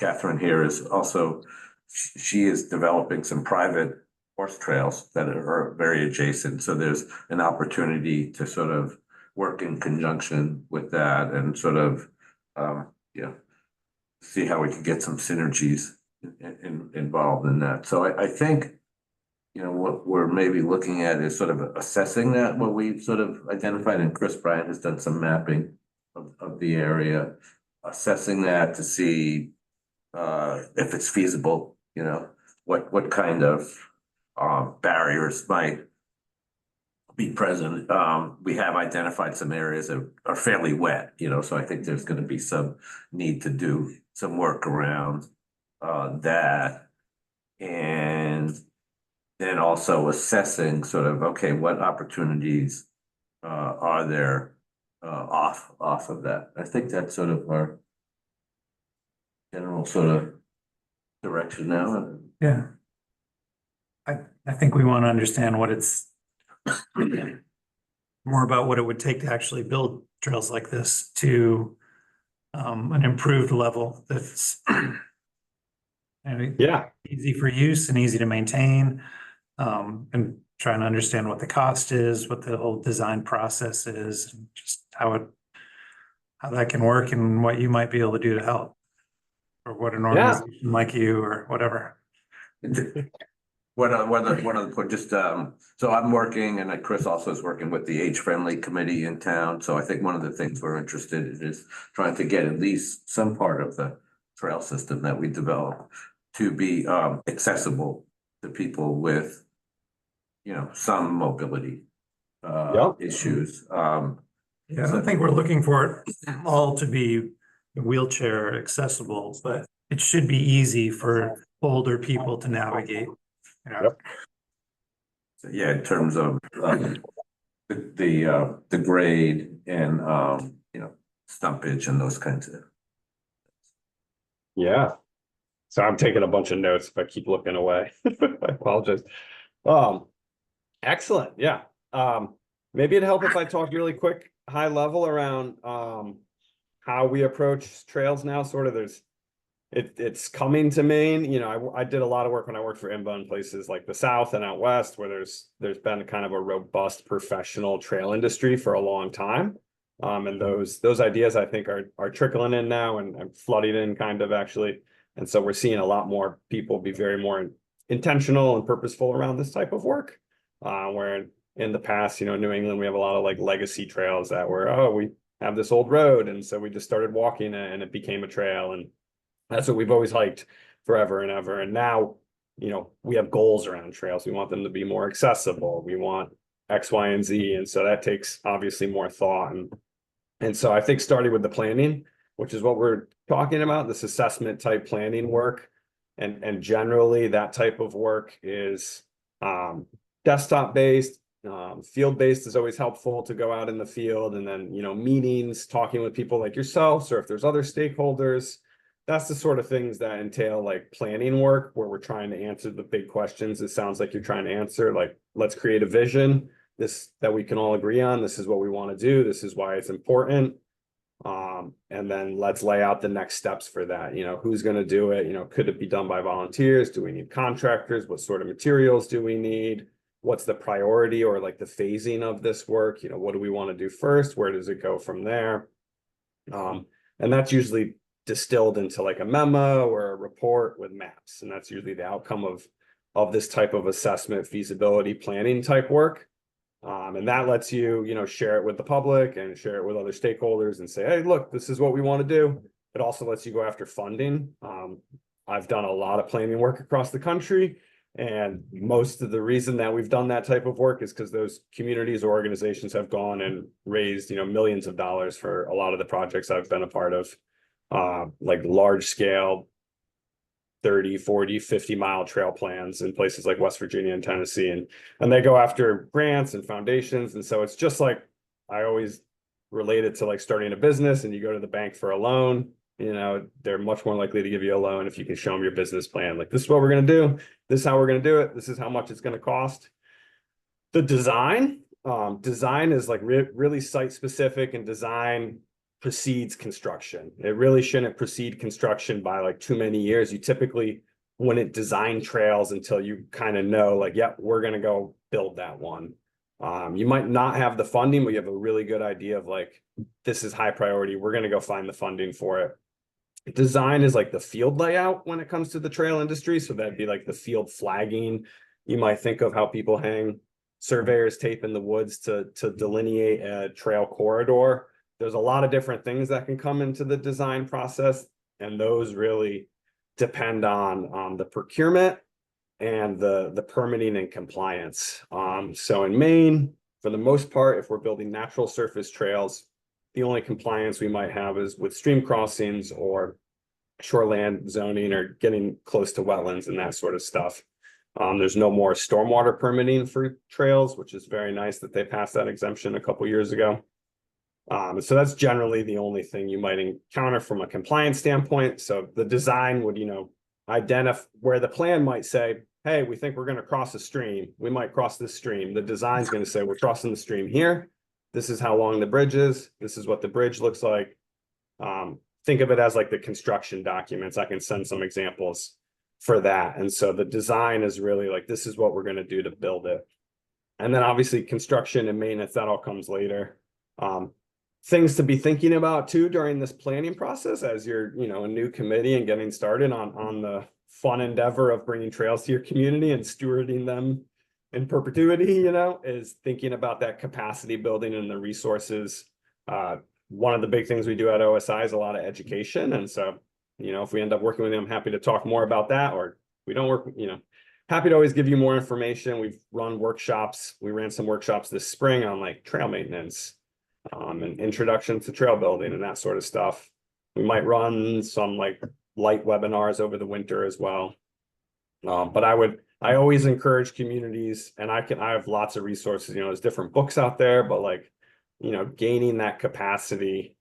Catherine here is also, she is developing some private horse trails that are very adjacent, so there's an opportunity to sort of work in conjunction with that and sort of see how we can get some synergies involved in that. So I think, what we're maybe looking at is sort of assessing that, what we've sort of identified, and Chris Bryant has done some mapping of the area, assessing that to see if it's feasible, what kind of barriers might be present. We have identified some areas that are fairly wet, so I think there's going to be some need to do some work around that, and then also assessing sort of, okay, what opportunities are there off of that. I think that's sort of our general sort of direction now. Yeah. I think we want to understand what it's more about what it would take to actually build trails like this to an improved level that's Yeah, easy for use and easy to maintain. And trying to understand what the cost is, what the whole design process is, and just how that can work and what you might be able to do to help. Or what an organization like you or whatever. One other point, just, so I'm working and Chris also is working with the age-friendly committee in town. So I think one of the things we're interested in is trying to get at least some part of the trail system that we develop to be accessible to people with, some mobility issues. Yeah, I don't think we're looking for it all to be wheelchair accessible, but it should be easy for older people to navigate. Yep. So, yeah, in terms of the grade and stumpage and those kinds of. yeah. So I'm taking a bunch of notes if I keep looking away. I apologize. Excellent, yeah. Maybe it'd help if I talked really quick, high level around how we approach trails now. Sort of it's coming to Maine. I did a lot of work when I worked for IMBA in places like the South and out West, where there's been kind of a robust professional trail industry for a long time. And those ideas I think are trickling in now and flooding in kind of actually. And so we're seeing a lot more people be very more intentional and purposeful around this type of work. Where in the past, New England, we have a lot of like legacy trails that were, we have this old road. And so we just started walking it and it became a trail. And that's what we've always hiked forever and ever. And now, we have goals around trails. We want them to be more accessible. We want X, Y, and Z. And so that takes obviously more thought. And so I think starting with the planning, which is what we're talking about, this assessment type planning work. And generally that type of work is desktop based. Field based is always helpful to go out in the field and then, meetings, talking with people like yourselves, or if there's other stakeholders. That's the sort of things that entail like planning work where we're trying to answer the big questions. It sounds like you're trying to answer, like, let's create a vision that we can all agree on. This is what we want to do. This is why it's important. And then let's lay out the next steps for that. Who's going to do it? Could it be done by volunteers? Do we need contractors? What sort of materials do we need? What's the priority or like the phasing of this work? What do we want to do first? Where does it go from there? And that's usually distilled into like a memo or a report with maps. And that's usually the outcome of this type of assessment, feasibility planning type work. And that lets you, share it with the public and share it with other stakeholders and say, hey, look, this is what we want to do. It also lets you go after funding. I've done a lot of planning work across the country. And most of the reason that we've done that type of work is because those communities or organizations have gone and raised, millions of dollars for a lot of the projects I've been a part of, like large scale 30, 40, 50-mile trail plans in places like West Virginia and Tennessee. And they go after grants and foundations. And so it's just like, I always relate it to like starting a business and you go to the bank for a loan. They're much more likely to give you a loan if you can show them your business plan. Like, this is what we're going to do. This is how we're going to do it. This is how much it's going to cost. The design is like really site specific, and design precedes construction. It really shouldn't precede construction by like too many years. You typically wouldn't design trails until you kind of know like, yep, we're going to go build that one. You might not have the funding, but you have a really good idea of like, this is high priority. We're going to go find the funding for it. Design is like the field layout when it comes to the trail industry. So that'd be like the field flagging. You might think of how people hang surveyors tape in the woods to delineate a trail corridor. There's a lot of different things that can come into the design process, and those really depend on the procurement and the permitting and compliance. So in Maine, for the most part, if we're building natural surface trails, the only compliance we might have is with stream crossings or shoreland zoning or getting close to wetlands and that sort of stuff. There's no more stormwater permitting for trails, which is very nice that they passed that exemption a couple years ago. So that's generally the only thing you might encounter from a compliance standpoint. So the design would, identify where the plan might say, hey, we think we're gonna cross a stream, we might cross this stream. The design's gonna say, we're crossing the stream here. This is how long the bridge is. This is what the bridge looks like. Think of it as like the construction documents. I can send some examples for that. And so the design is really like, this is what we're gonna do to build it. And then obviously construction and maintenance, that all comes later. Things to be thinking about too during this planning process as you're, a new committee and getting started on the fun endeavor of bringing trails to your community and stewarding them in perpetuity, is thinking about that capacity building and the resources. One of the big things we do at OSI is a lot of education. And so, if we end up working with them, I'm happy to talk more about that, or we don't work, happy to always give you more information. We've run workshops. We ran some workshops this spring on like trail maintenance, and introduction to trail building and that sort of stuff. We might run some like light webinars over the winter as well. But I always encourage communities, and I have lots of resources, there's different books out there, but like, gaining that capacity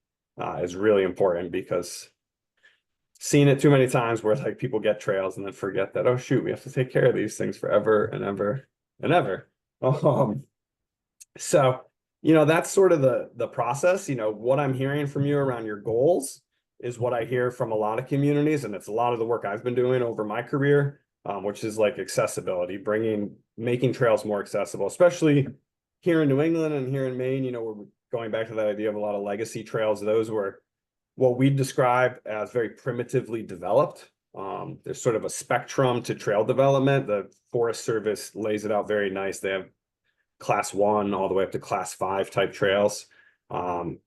is really important, because seen it too many times where like people get trails and then forget that, oh shoot, we have to take care of these things forever and ever and ever. So, that's sort of the process. What I'm hearing from you around your goals is what I hear from a lot of communities, and it's a lot of the work I've been doing over my career, which is like accessibility, making trails more accessible, especially here in New England and here in Maine. We're going back to that idea of a lot of legacy trails. Those were what we describe as very primitively developed. There's sort of a spectrum to trail development. The Forest Service lays it out very nice. They have class 1 all the way up to class 5 type trails. And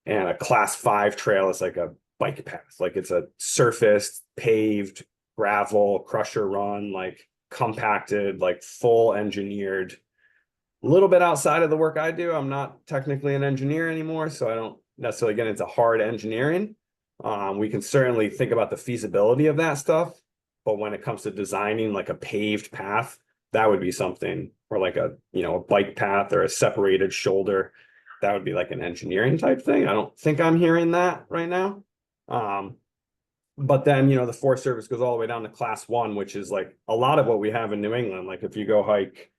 a class 5 trail is like a bike path. Like it's a surfaced, paved, gravel, crusher run, like compacted, like full engineered. A little bit outside of the work I do. I'm not technically an engineer anymore, so I don't necessarily get into hard engineering. We can certainly think about the feasibility of that stuff, but when it comes to designing like a paved path, that would be something, or like a bike path or a separated shoulder, that would be like an engineering type thing. I don't think I'm hearing that right now. But then, the Forest Service goes all the way down to class 1, which is like a lot of what we have in New England. Like if you go hike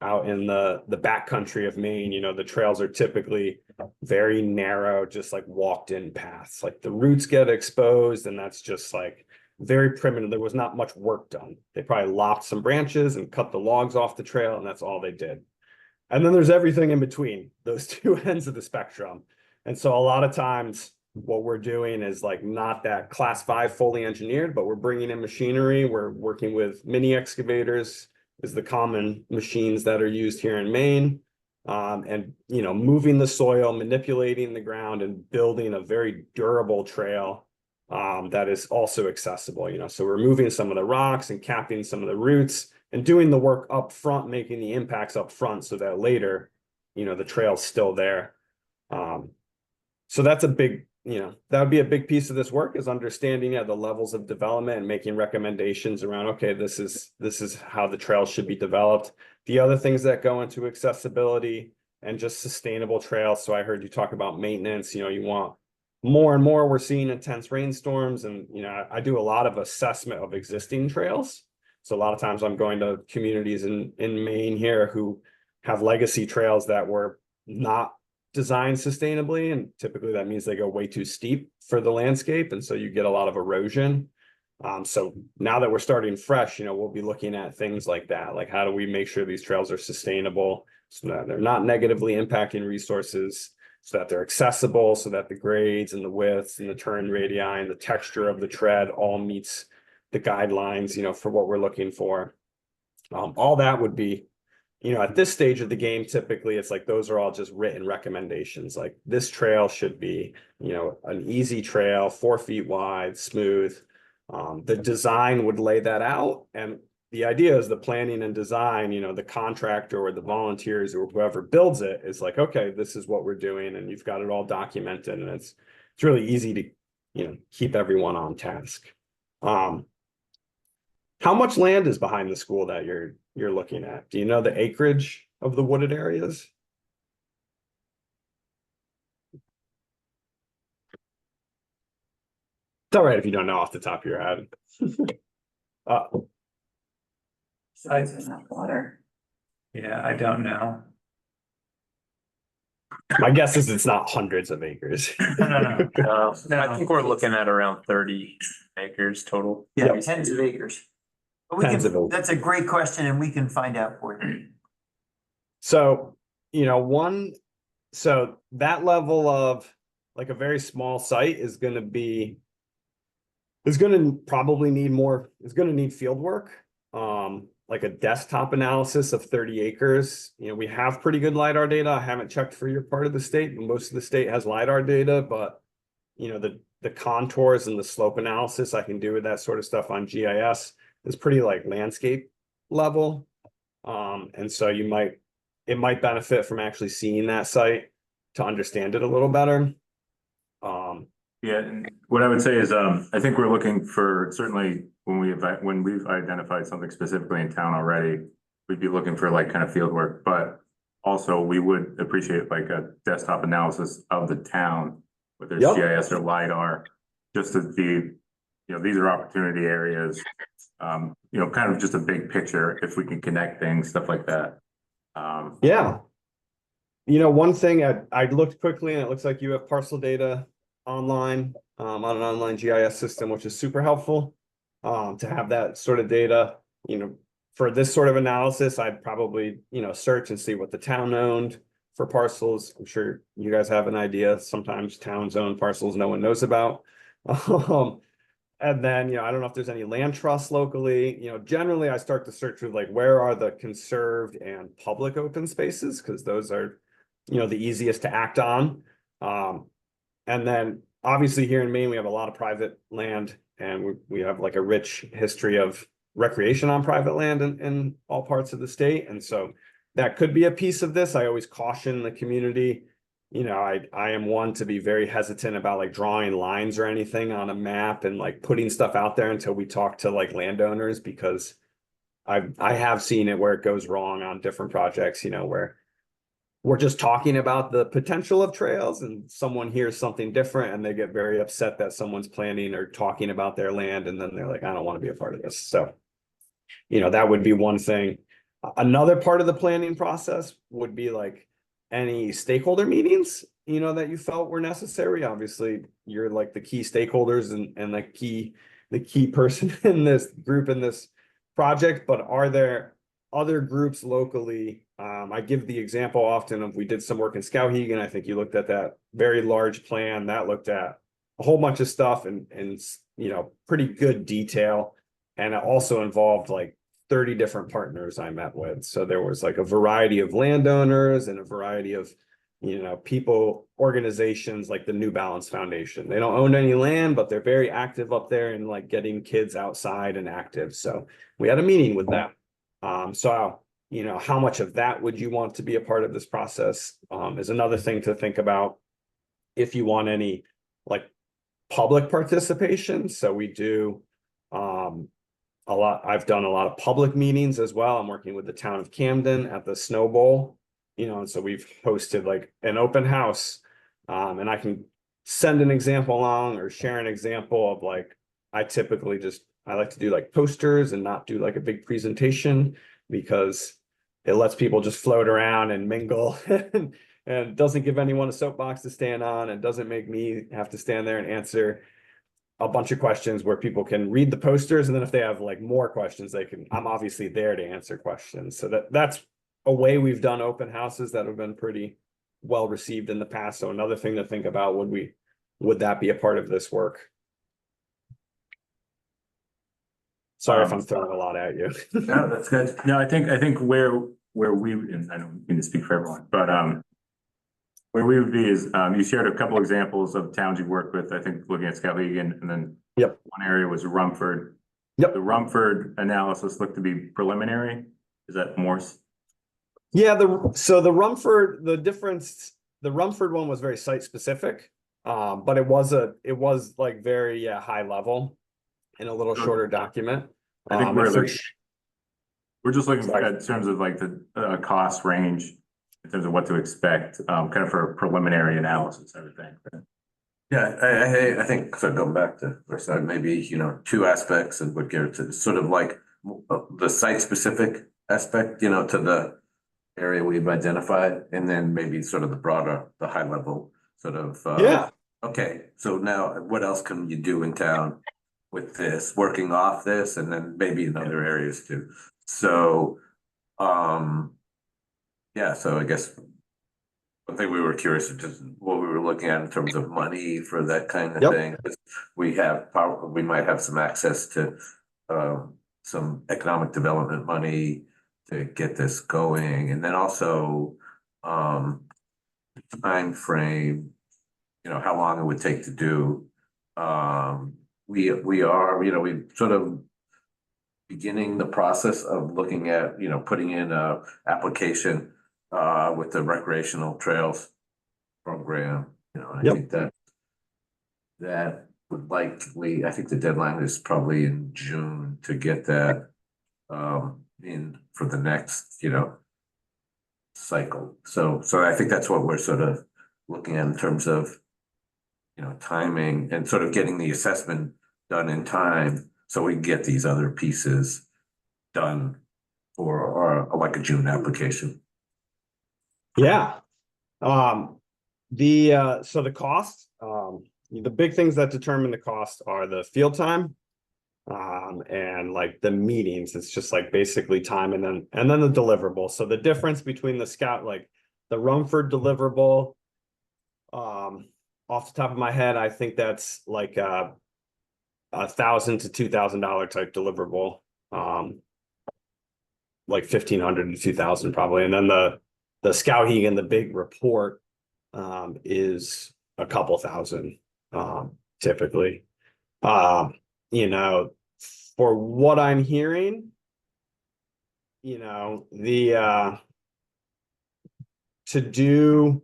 out in the backcountry of Maine, the trails are typically very narrow, just like walked in paths. Like the roots get exposed, and that's just like very primitive. There was not much work done. They probably lopped some branches and cut the logs off the trail, and that's all they did. And then there's everything in between those two ends of the spectrum. And so a lot of times what we're doing is like not that class 5 fully engineered, but we're bringing in machinery. We're working with mini excavators is the common machines that are used here in Maine. And, moving the soil, manipulating the ground, and building a very durable trail that is also accessible. So we're removing some of the rocks and capping some of the roots and doing the work up front, making the impacts up front so that later, the trail's still there. So that's a big, that would be a big piece of this work, is understanding the levels of development and making recommendations around, okay, this is how the trails should be developed. The other things that go into accessibility and just sustainable trails. So I heard you talk about maintenance. You want more and more, we're seeing intense rainstorms, and I do a lot of assessment of existing trails. So a lot of times I'm going to communities in Maine here who have legacy trails that were not designed sustainably, and typically that means they go way too steep for the landscape, and so you get a lot of erosion. So now that we're starting fresh, we'll be looking at things like that, like how do we make sure these trails are sustainable so that they're not negatively impacting resources, so that they're accessible, so that the grades and the widths and the turn radii and the texture of the tread all meets the guidelines, for what we're looking for. All that would be, at this stage of the game, typically it's like those are all just written recommendations. Like this trail should be, an easy trail, 4 feet wide, smooth. The design would lay that out. And the idea is the planning and design, the contractor or the volunteers or whoever builds it is like, okay, this is what we're doing. And you've got it all documented, and it's really easy to, keep everyone on task. How much land is behind the school that you're looking at? Do you know the acreage of the wooded areas? It's all right if you don't know off the top of your head. disturbance in that water. Yeah, I don't know. My guess is it's not hundreds of acres. No. I think we're looking at around 30 acres total. Yeah, tens of acres. But we Tens of can, acres. that's a great question and we can find out for you. So, you know, so that level of like a very small site is gonna probably need more, it's gonna need field work. Like a desktop analysis of 30 acres. You know, we have pretty good LiDAR data. I haven't checked for your part of the state, but most of the state has LiDAR data, but you know, the contours and the slope analysis I can do with that sort of stuff on GIS is pretty like landscape level. And so it might benefit from actually seeing that site to understand it a little better. Yeah, and what I would say is, I think we're looking for, certainly when we've identified something specifically in town already, we'd be looking for like kind of field work, but also we would appreciate like a desktop analysis of the town, whether it's Yep. GIS or LiDAR, just to be, you know, these are opportunity areas. You know, kind of just a big picture, if we can connect things, stuff like that. Yeah. You know, one thing I looked quickly and it looks like you have parcel data online, on an online GIS system, which is super helpful. To have that sort of data, you know, for this sort of analysis, I'd probably, you know, search and see what the town owned for parcels. I'm sure you guys have an idea. Sometimes towns own parcels no one knows about. And then, you know, I don't know if there's any land trusts locally. You know, generally I start to search with like, where are the conserved and public open spaces? Because those are, you know, the easiest to act on. And then obviously here in Maine, we have a lot of private land and we have like a rich history of recreation on private land in all parts of the state. And so that could be a piece of this. I always caution the community. You know, I am one to be very hesitant about like drawing lines or anything on a map and like putting stuff out there until we talk to like landowners, because I have seen it where it goes wrong on different projects, you know, where we're just talking about the potential of trails and someone hears something different and they get very upset that someone's planning or talking about their land. And then they're like, I don't want to be a part of this. So, you know, that would be one thing. Another part of the planning process would be like any stakeholder meetings, you know, that you felt were necessary. Obviously, you're like the key stakeholders and the key person in this group, in this project, but are there other groups locally? I give the example often of, we did some work in Skowhegan. I think you looked at that very large plan that looked at a whole bunch of stuff and you know, pretty good detail. And it also involved like 30 different partners I met with. So there was like a variety of landowners and a variety of, you know, people, organizations like the New Balance Foundation. They don't own any land, but they're very active up there and like getting kids outside and active. So we had a meeting with them. So, you know, how much of that would you want to be a part of this process, is another thing to think about if you want any like public participation. So we do I've done a lot of public meetings as well. I'm working with the town of Camden at the Snow Bowl, you know, and so we've hosted like an open house. And I can send an example along or share an example of like, I like to do like posters and not do like a big presentation, because it lets people just float around and mingle and doesn't give anyone a soapbox to stand on, and doesn't make me have to stand there and answer a bunch of questions, where people can read the posters. And then if they have like more questions, I'm obviously there to answer questions. So that's a way we've done open houses that have been pretty well received in the past. So another thing to think about, would that be a part of this work? Sorry if I'm throwing a lot at you. No, that's good. No, I think where we, and I don't mean to speak for everyone, but where we would be is, you shared a couple examples of towns you worked with. I think looking at Skowhegan, and then Yep. one area was Rumford. Yep. The Rumford analysis looked to be preliminary. Is that more? Yeah, the Rumford one was very site specific. But it was like very high level in a little shorter document. I think we're just looking Sorry. at terms of like the cost range, in terms of what to expect, kind of for a preliminary analysis, I would think. Yeah, I think, so going back to, or so maybe, you know, two aspects of what Garrett said, sort of like the site-specific aspect, you know, to the area we've identified, and then maybe sort of the broader, the high level sort of. Yeah. Okay, so now what else can you do in town with this, working off this, and then maybe in other areas too? So, yeah, so I guess one thing we were curious of just what we were looking at in terms of money for that kind of Yep. thing. 'Cause we might have some access to some economic development money to get this going, and then also time frame, you know, how long it would take to do. We are, you know, we sort of beginning the process of looking at, you know, putting in a application with the recreational trails program, you know, I Yep. think that would likely, I think the deadline is probably in June to get that in for the next, you know, cycle. So I think that's what we're sort of looking at in terms of, you know, timing and sort of getting the assessment done in time so we can get these other pieces done for or like a June application. Yeah. So the cost, the big things that determine the cost are the field time. And like the meetings, it's just like basically time and then the deliverable. So the difference between the scout, like the Rumford deliverable, off the top of my head, I think that's like $1,000 to $2,000 type deliverable. Like 1,500 to 2,000 probably. And then the Skowhegan, the big report, is a couple thousand, typically. You know, for what I'm hearing, you know, to do,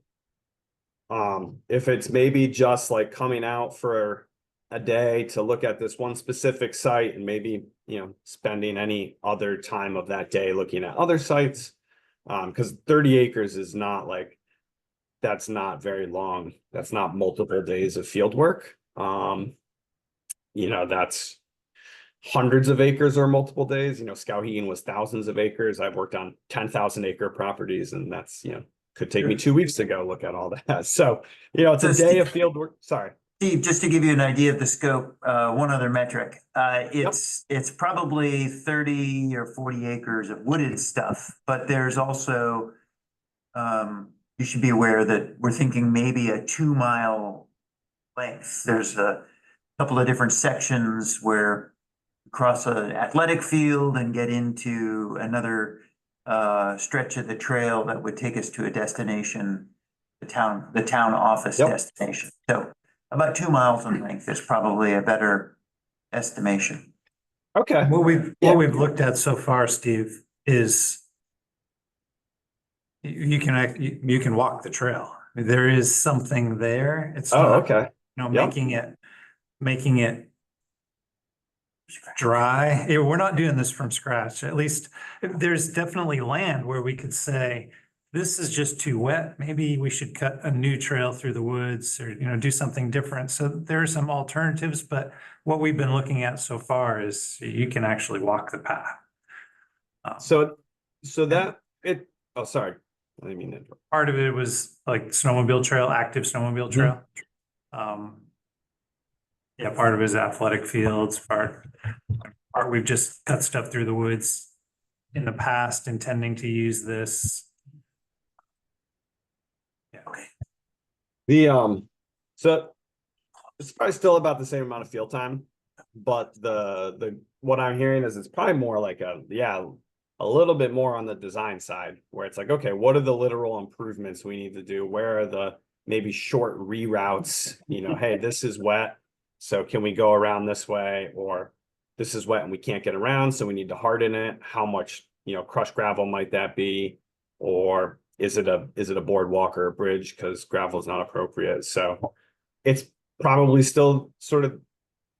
if it's maybe just like coming out for a day to look at this one specific site and maybe, you know, spending any other time of that day looking at other sites, because 30 acres is not like, that's not very long. That's not multiple days of field work. You know, that's hundreds of acres or multiple days. You know, Skowhegan was thousands of acres. I've worked on 10,000 acre properties, and that's, you know, could take me 2 weeks to go look at all that. So, you know, it's a day of field work. Sorry. Steve, just to give you an idea of the scope, one other metric, it's probably 30 or 40 acres of wooded stuff, but there's also, you should be aware that we're thinking maybe a 2-mile length. There's a couple of different sections where you cross an athletic field and get into another stretch of the trail that would take us to a destination, the town office destination. So about 2 miles in length is probably a better estimation. Okay. What we've looked at so far, Steve, is you can walk the trail. There is something there. It's Oh, not, okay. you know, Yep. making it dry. We're not doing this from scratch. At least there's definitely land where we could say, this is just too wet. Maybe we should cut a new trail through the woods or, you know, do something different. So there are some alternatives, but what we've been looking at so far is you can actually walk the path. So that it, oh, sorry. I didn't mean to interrupt. Part of it was like snowmobile trail, active snowmobile trail. Yeah, part of it is athletic fields, part we've just cut stuff through the woods in the past, intending to use this. Yeah, okay. So it's probably still about the same amount of field time, but the what I'm hearing is it's probably more like a little bit more on the design side, where it's like, okay, what are the literal improvements we need to do? Where are the maybe short reroutes? You know, hey, this is wet, so can we go around this way? Or this is wet and we can't get around, so we need to harden it. How much, you know, crushed gravel might that be? Or is it a boardwalk or a bridge because gravel is not appropriate? So it's probably still sort of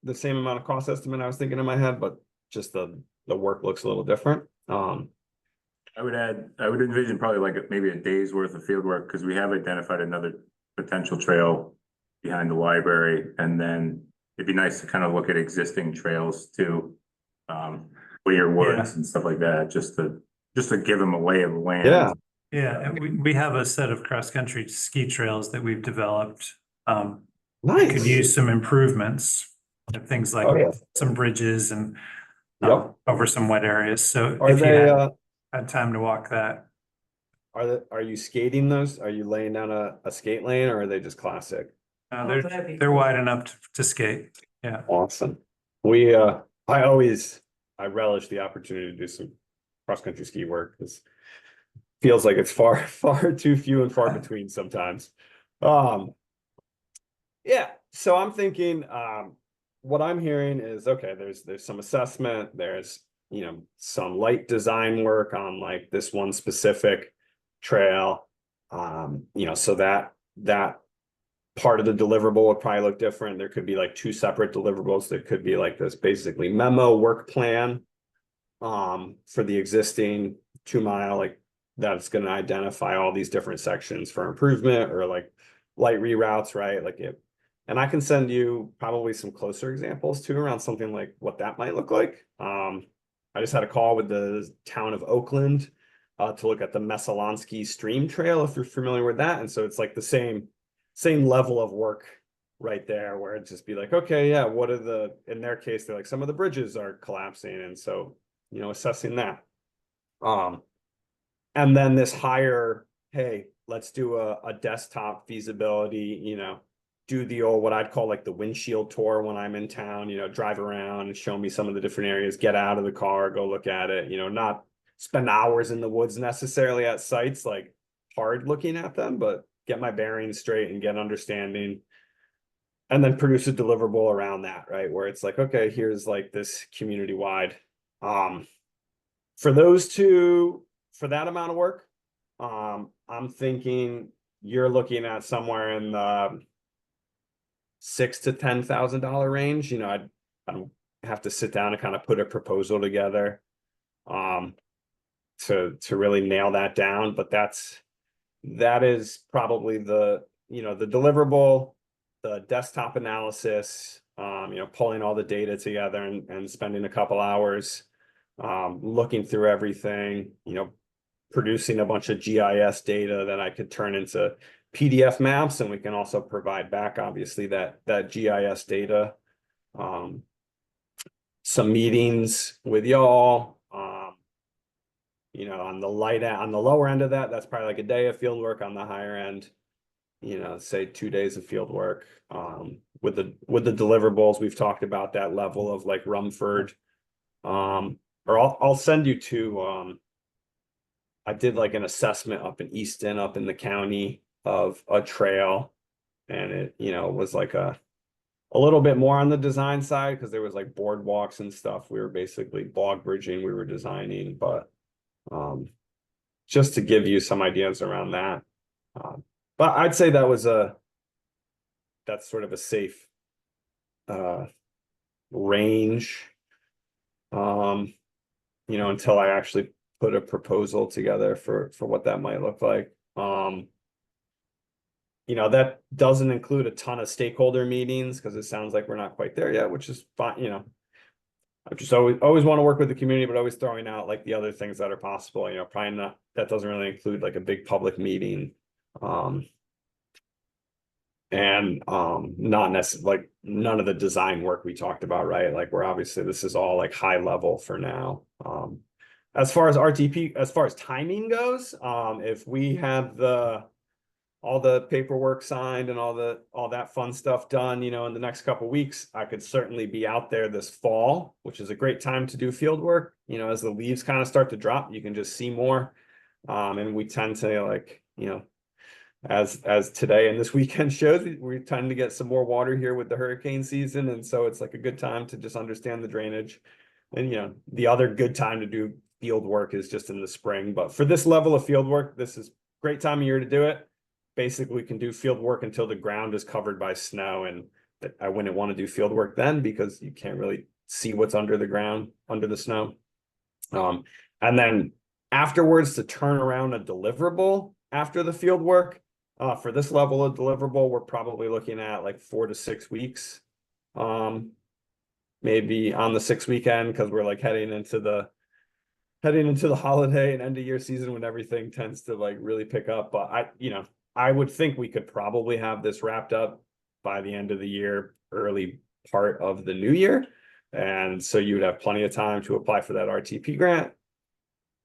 the same amount of cost estimate I was thinking in my head, but just the work looks a little different. I would envision probably like maybe a day's worth of field work, because we have identified another potential trail behind the library, and then it'd be nice to kind of look at existing trails too. clear woods and stuff like that, just to give them a lay of the land. Yeah. Yeah, and we have a set of cross-country ski trails that we've developed. That Nice. could use some improvements, things like Oh, yeah. some bridges and Yep. over some wet areas. So Are if you they, had time to walk that, are you skating those? Are you laying down a skate lane or are they just classic? Oh, that'd be they're cool. wide enough to skate. Yeah. Awesome. I relish the opportunity to do some cross-country ski work. It's feels like it's far, far too few and far between sometimes. Yeah, so I'm thinking, what I'm hearing is, okay, there's some assessment, there's, some light design work on like this one specific trail. So that part of the deliverable would probably look different. There could be like two separate deliverables. There could be like this basically memo work plan for the existing 2 mile, like that's going to identify all these different sections for improvement or like light reroutes, right? And I can send you probably some closer examples too around something like what that might look like. I just had a call with the town of Oakland to look at the Messalonsky Stream Trail, if you're familiar with that. And so it's like the same level of work right there, where it'd just be like, okay, yeah, in their case, they're like, some of the bridges are collapsing. And so, assessing that. And then this higher, hey, let's do a desktop feasibility, do the old, what I'd call like the windshield tour when I'm in town, drive around and show me some of the different areas, get out of the car, go look at it, not spend hours in the woods necessarily at sites, like hard looking at them, but get my bearings straight and get understanding. And then produce a deliverable around that, right? Where it's like, okay, here's like this community wide. For that amount of work, I'm thinking you're looking at somewhere in the $6,000 to $10,000 range. I don't have to sit down and kind of put a proposal together to really nail that down. But that is probably the deliverable, the desktop analysis, pulling all the data together and spending a couple hours looking through everything, producing a bunch of GIS data that I could turn into PDF maps, and we can also provide back, obviously, that GIS data. Some meetings with y'all, on the lower end of that, that's probably like a day of field work. On the higher end, say 2 days of field work. With the deliverables, we've talked about that level of like Rumford, or I'll send you to, I did like an assessment up in Easton, up in the county, of a trail, and it was like a little bit more on the design side because there was like boardwalks and stuff. We were basically bog bridging, we were designing, but just to give you some ideas around that. But I'd say that's sort of a safe range, until I actually put a proposal together for what that might look like. That doesn't include a ton of stakeholder meetings because it sounds like we're not quite there yet, which is fine. I just always want to work with the community, but always throwing out like the other things that are possible, probably not, that doesn't really include like a big public meeting. And not necessarily like none of the design work we talked about, right? Like we're obviously, this is all like high level for now. As far as RTP, as far as timing goes, if we have all the paperwork signed and all that fun stuff done, in the next couple of weeks, I could certainly be out there this fall, which is a great time to do field work. As the leaves kind of start to drop, you can just see more. And we tend to like, as today and this weekend shows, we tend to get some more water here with the hurricane season. And so it's like a good time to just understand the drainage. And, the other good time to do field work is just in the spring. But for this level of field work, this is a great time of year to do it. Basically, we can do field work until the ground is covered by snow. And I wouldn't want to do field work then because you can't really see what's under the ground, under the snow. And then afterwards, to turn around a deliverable after the field work, for this level of deliverable, we're probably looking at like 4 to 6 weeks. maybe on the 6th weekend, because we're like heading into the holiday and end of year season when everything tends to like really pick up. But I would think we could probably have this wrapped up by the end of the year, early part of the new year. And so you would have plenty of time to apply for that RTP grant.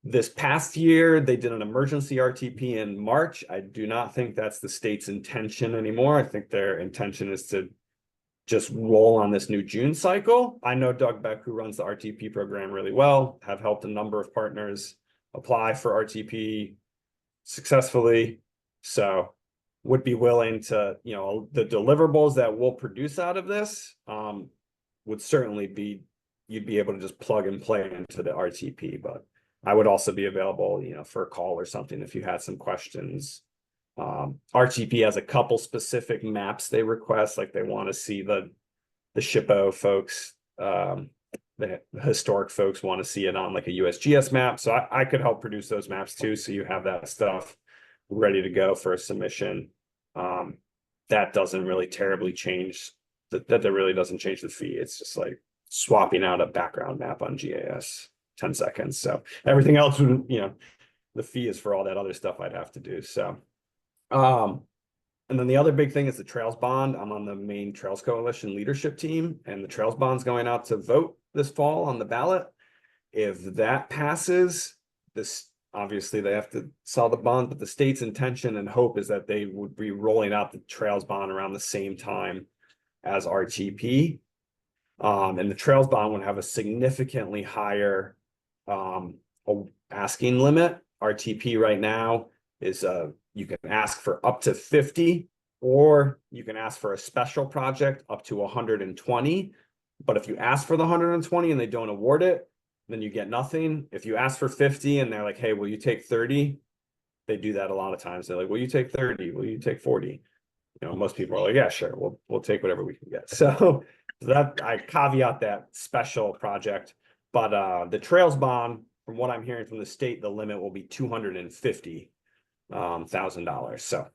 This past year, they did an emergency RTP in March. I do not think that's the state's intention anymore. I think their intention is to just roll on this new June cycle. I know Doug Beck, who runs the RTP program really well, have helped a number of partners apply for RTP successfully. So would be willing to, the deliverables that we'll produce out of this would certainly be, you'd be able to just plug and play into the RTP, but I would also be available, for a call or something if you had some questions. RTP has a couple specific maps they request, like they want to see the SHPO folks, the historic folks want to see it on like a USGS map. So I could help produce those maps too. So you have that stuff ready to go for a submission. That doesn't really terribly change that really doesn't change the fee. It's just like swapping out a background map on GIS, 10 seconds. So everything else would, the fee is for all that other stuff I'd have to do. So, and then the other big thing is the Trails Bond. I'm on the Maine Trails Coalition leadership team, and the Trails Bond's going out to vote this fall on the ballot. If that passes, this obviously they have to sell the bond, but the state's intention and hope is that they would be rolling out the Trails Bond around the same time as RTP. And the Trails Bond would have a significantly higher asking limit. RTP right now is you can ask for up to 50, or you can ask for a special project up to 120. But if you ask for the 120 and they don't award it, then you get nothing. If you ask for 50 and they're like, hey, will you take 30? They do that a lot of times. They're like, will you take 30? Will you take 40? Most people are like, yeah, sure, we'll take whatever we can get. So that I caveat that special project, but the Trails Bond, from what I'm hearing from the state, the limit will be $250,000. So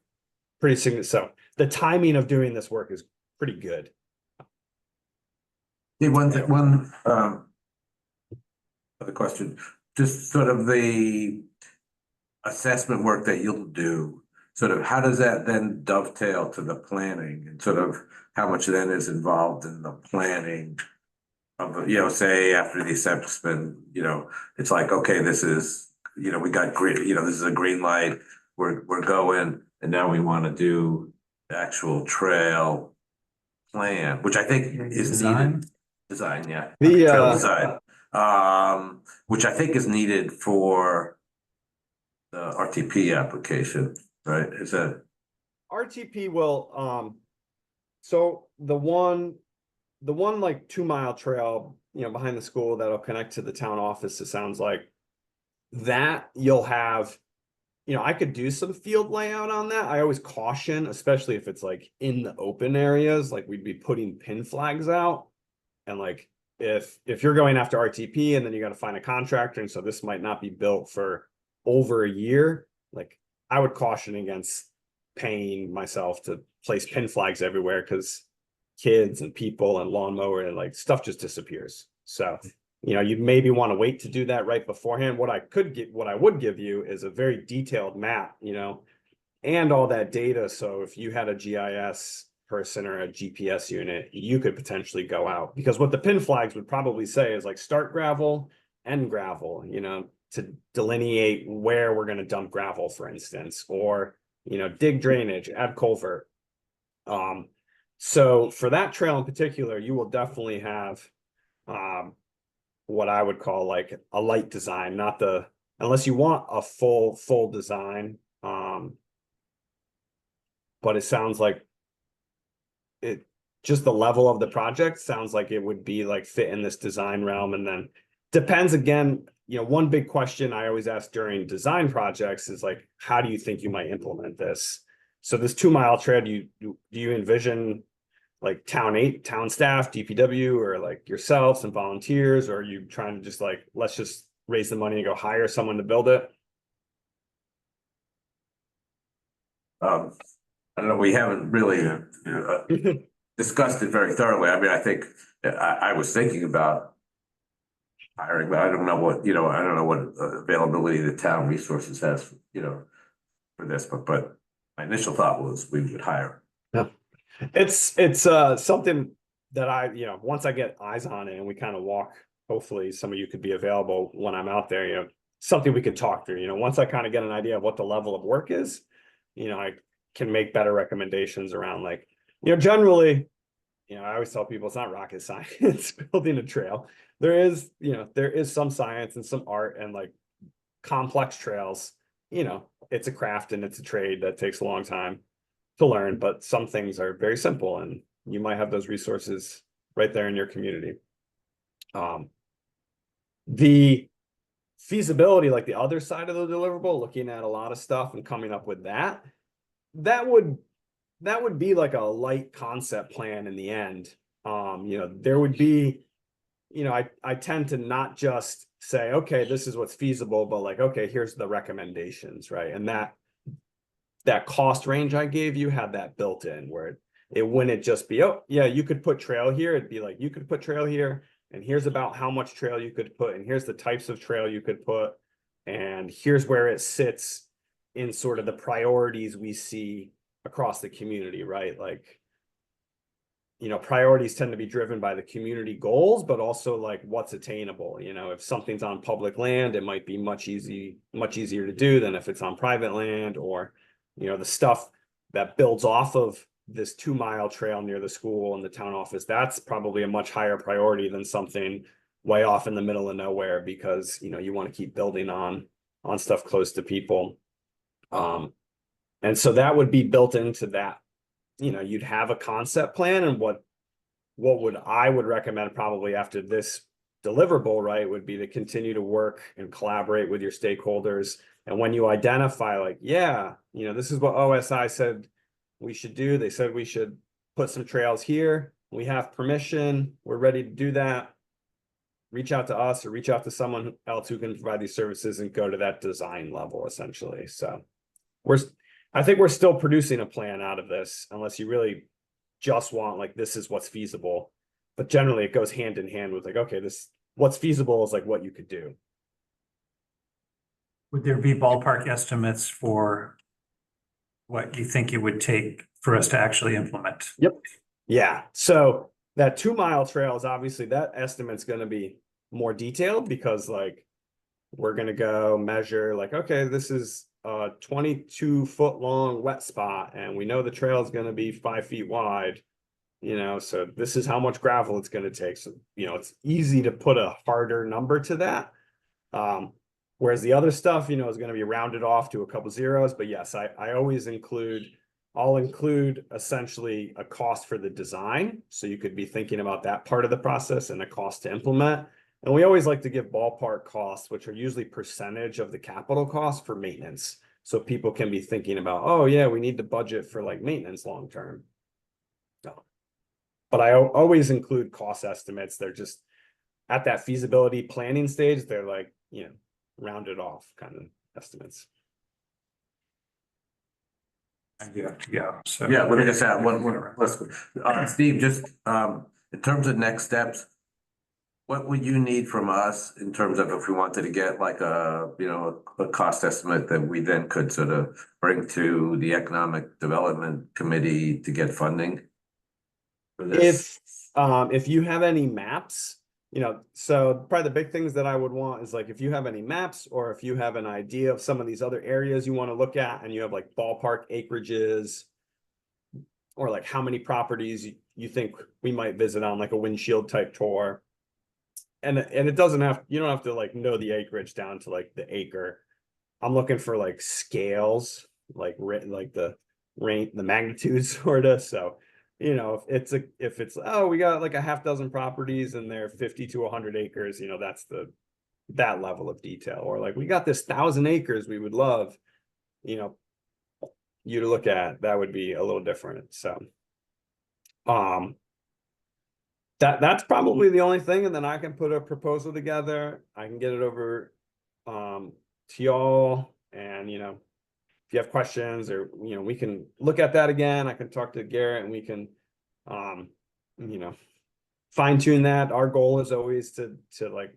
pretty significant. So the timing of doing this work is pretty good. One other question, just sort of the assessment work that you'll do, sort of how does that then dovetail to the planning, and sort of how much then is involved in the planning of, say after the assessment, it's like, okay, this is, we got green, this is a green light, we're going, and now we want to do the actual trail plan, which I think is needed. Design, yeah. Trail design, which I think is needed for the RTP application, right? Is that RTP will, so the one like 2-mile trail, behind the school that'll connect to the town office, it sounds like that you'll have, I could do some field layout on that. I always caution, especially if it's like in the open areas, like we'd be putting pin flags out. And like, if you're going after RTP and then you got to find a contractor, and so this might not be built for over a year, like I would caution against paying myself to place pin flags everywhere, because kids and people and lawnmower and like stuff just disappears. So, you'd maybe want to wait to do that right beforehand. What I would give you is a very detailed map, and all that data. So if you had a GIS person or a GPS unit, you could potentially go out, because what the pin flags would probably say is like start gravel, end gravel, to delineate where we're going to dump gravel, for instance, or, dig drainage, add culvert. So for that trail in particular, you will definitely have, what I would call like a light design, unless you want a full design. But it sounds like just the level of the project sounds like it would be like fit in this design realm. And then depends again, one big question I always ask during design projects is like, how do you think you might implement this? So this 2-mile trail, do you envision like town staff, DPW, or like yourselves and volunteers, or are you trying to just like, let's just raise the money and go hire someone to build it? I don't know, we haven't really discussed it very thoroughly. I mean, I think, I was thinking about hiring, but I don't know what, I don't know what availability the town resources has, for this, but my initial thought was we would hire. It's something that once I get eyes on it and we kind of walk, hopefully some of you could be available when I'm out there, something we could talk through, once I kind of get an idea of what the level of work is, I can make better recommendations around like, generally, I always tell people it's not rocket science building a trail. There is some science and some art and like complex trails, it's a craft and it's a trade that takes a long time to learn, but some things are very simple and you might have those resources right there in your community. The feasibility, like the other side of the deliverable, looking at a lot of stuff and coming up with that would be like a light concept plan in the end. There would be, I tend to not just say, okay, this is what's feasible, but like, okay, here's the recommendations, right? And that cost range I gave you had that built in where it wouldn't just be, oh yeah, you could put trail here. It'd be like, you could put trail here and here's about how much trail you could put and here's the types of trail you could put and here's where it sits in sort of the priorities we see across the community, right? Like, priorities tend to be driven by the community goals, but also like what's attainable. If something's on public land, it might be much easier to do than if it's on private land, or the stuff that builds off of this 2-mile trail near the school and the town office, that's probably a much higher priority than something way off in the middle of nowhere, because you want to keep building on stuff close to people. And so that would be built into that. You'd have a concept plan, and what I would recommend probably after this deliverable, right, would be to continue to work and collaborate with your stakeholders. And when you identify like, yeah, this is what OSI said we should do. They said we should put some trails here. We have permission. We're ready to do that. Reach out to us or reach out to someone else who can provide these services and go to that design level essentially. So I think we're still producing a plan out of this, unless you really just want like, this is what's feasible. But generally it goes hand in hand with like, okay, what's feasible is like what you could do. Would there be ballpark estimates for what you think it would take for us to actually implement? Yep. Yeah. So that 2-mile trail is obviously, that estimate's going to be more detailed, because like we're going to go measure like, okay, this is a 22-foot long wet spot and we know the trail is going to be 5 feet wide, so this is how much gravel it's going to take. So it's easy to put a harder number to that, whereas the other stuff is going to be rounded off to a couple zeros. But yes, I'll include essentially a cost for the design, so you could be thinking about that part of the process, and a cost to implement. And we always like to give ballpark costs, which are usually percentage of the capital cost for maintenance. So people can be thinking about, oh yeah, we need to budget for like maintenance long-term. No. But I always include cost estimates. They're just at that feasibility planning stage. They're like, rounded off kind of estimates. Yeah. So Yeah, let me just add Steve, just, in terms of next steps, what would you need from us in terms of if we wanted to get like a cost estimate that we then could sort of bring to the Economic Development Committee to get funding for this? If you have any maps, so probably the big things that I would want is like, if you have any maps, or if you have an idea of some of these other areas you want to look at, and you have like ballpark acreages, or like how many properties you think we might visit on like a windshield type tour. And it doesn't have, you don't have to like know the acreage down to like the acre. I'm looking for like scales, like the magnitude sort of. So, if it's, oh, we got like a half dozen properties and they're 50 to 100 acres, that's that level of detail. Or like, we got this 1,000 acres we would love, you to look at. That would be a little different. So, that's probably the only thing. And then I can put a proposal together. I can get it over to y'all, and if you have questions, or we can look at that again. I can talk to Garrett, and we can fine tune that. Our goal is always to like,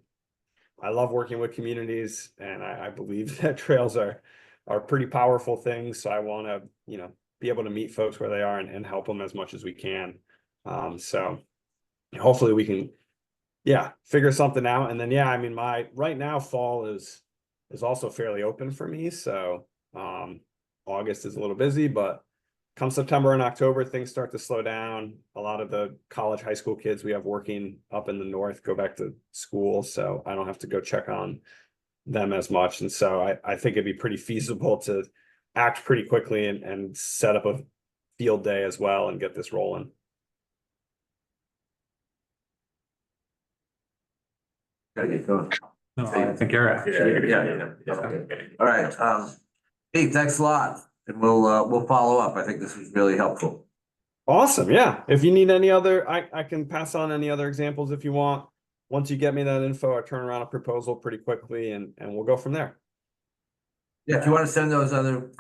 I love working with communities, and I believe that trails are pretty powerful things. So I want to, you know, be able to meet folks where they are and help them as much as we can. So hopefully we can, figure something out. And then, I mean, right now fall is also fairly open for me. So, August is a little busy, but come September and October, things start to slow down. A lot of the college, high school kids we have working up in the north go back to school. So I don't have to go check on them as much. And so I think it'd be pretty feasible to act pretty quickly and set up a field day as well and get this rolling. Gotta get going. No, I think you're right. Yeah. All right, hey, thanks a lot, and we'll follow up. I think this was really helpful. Awesome. Yeah. If you need any other, I can pass on any other examples if you want. Once you get me that info, I turn around a proposal pretty quickly and we'll go from there. Yeah, if you want to send those other,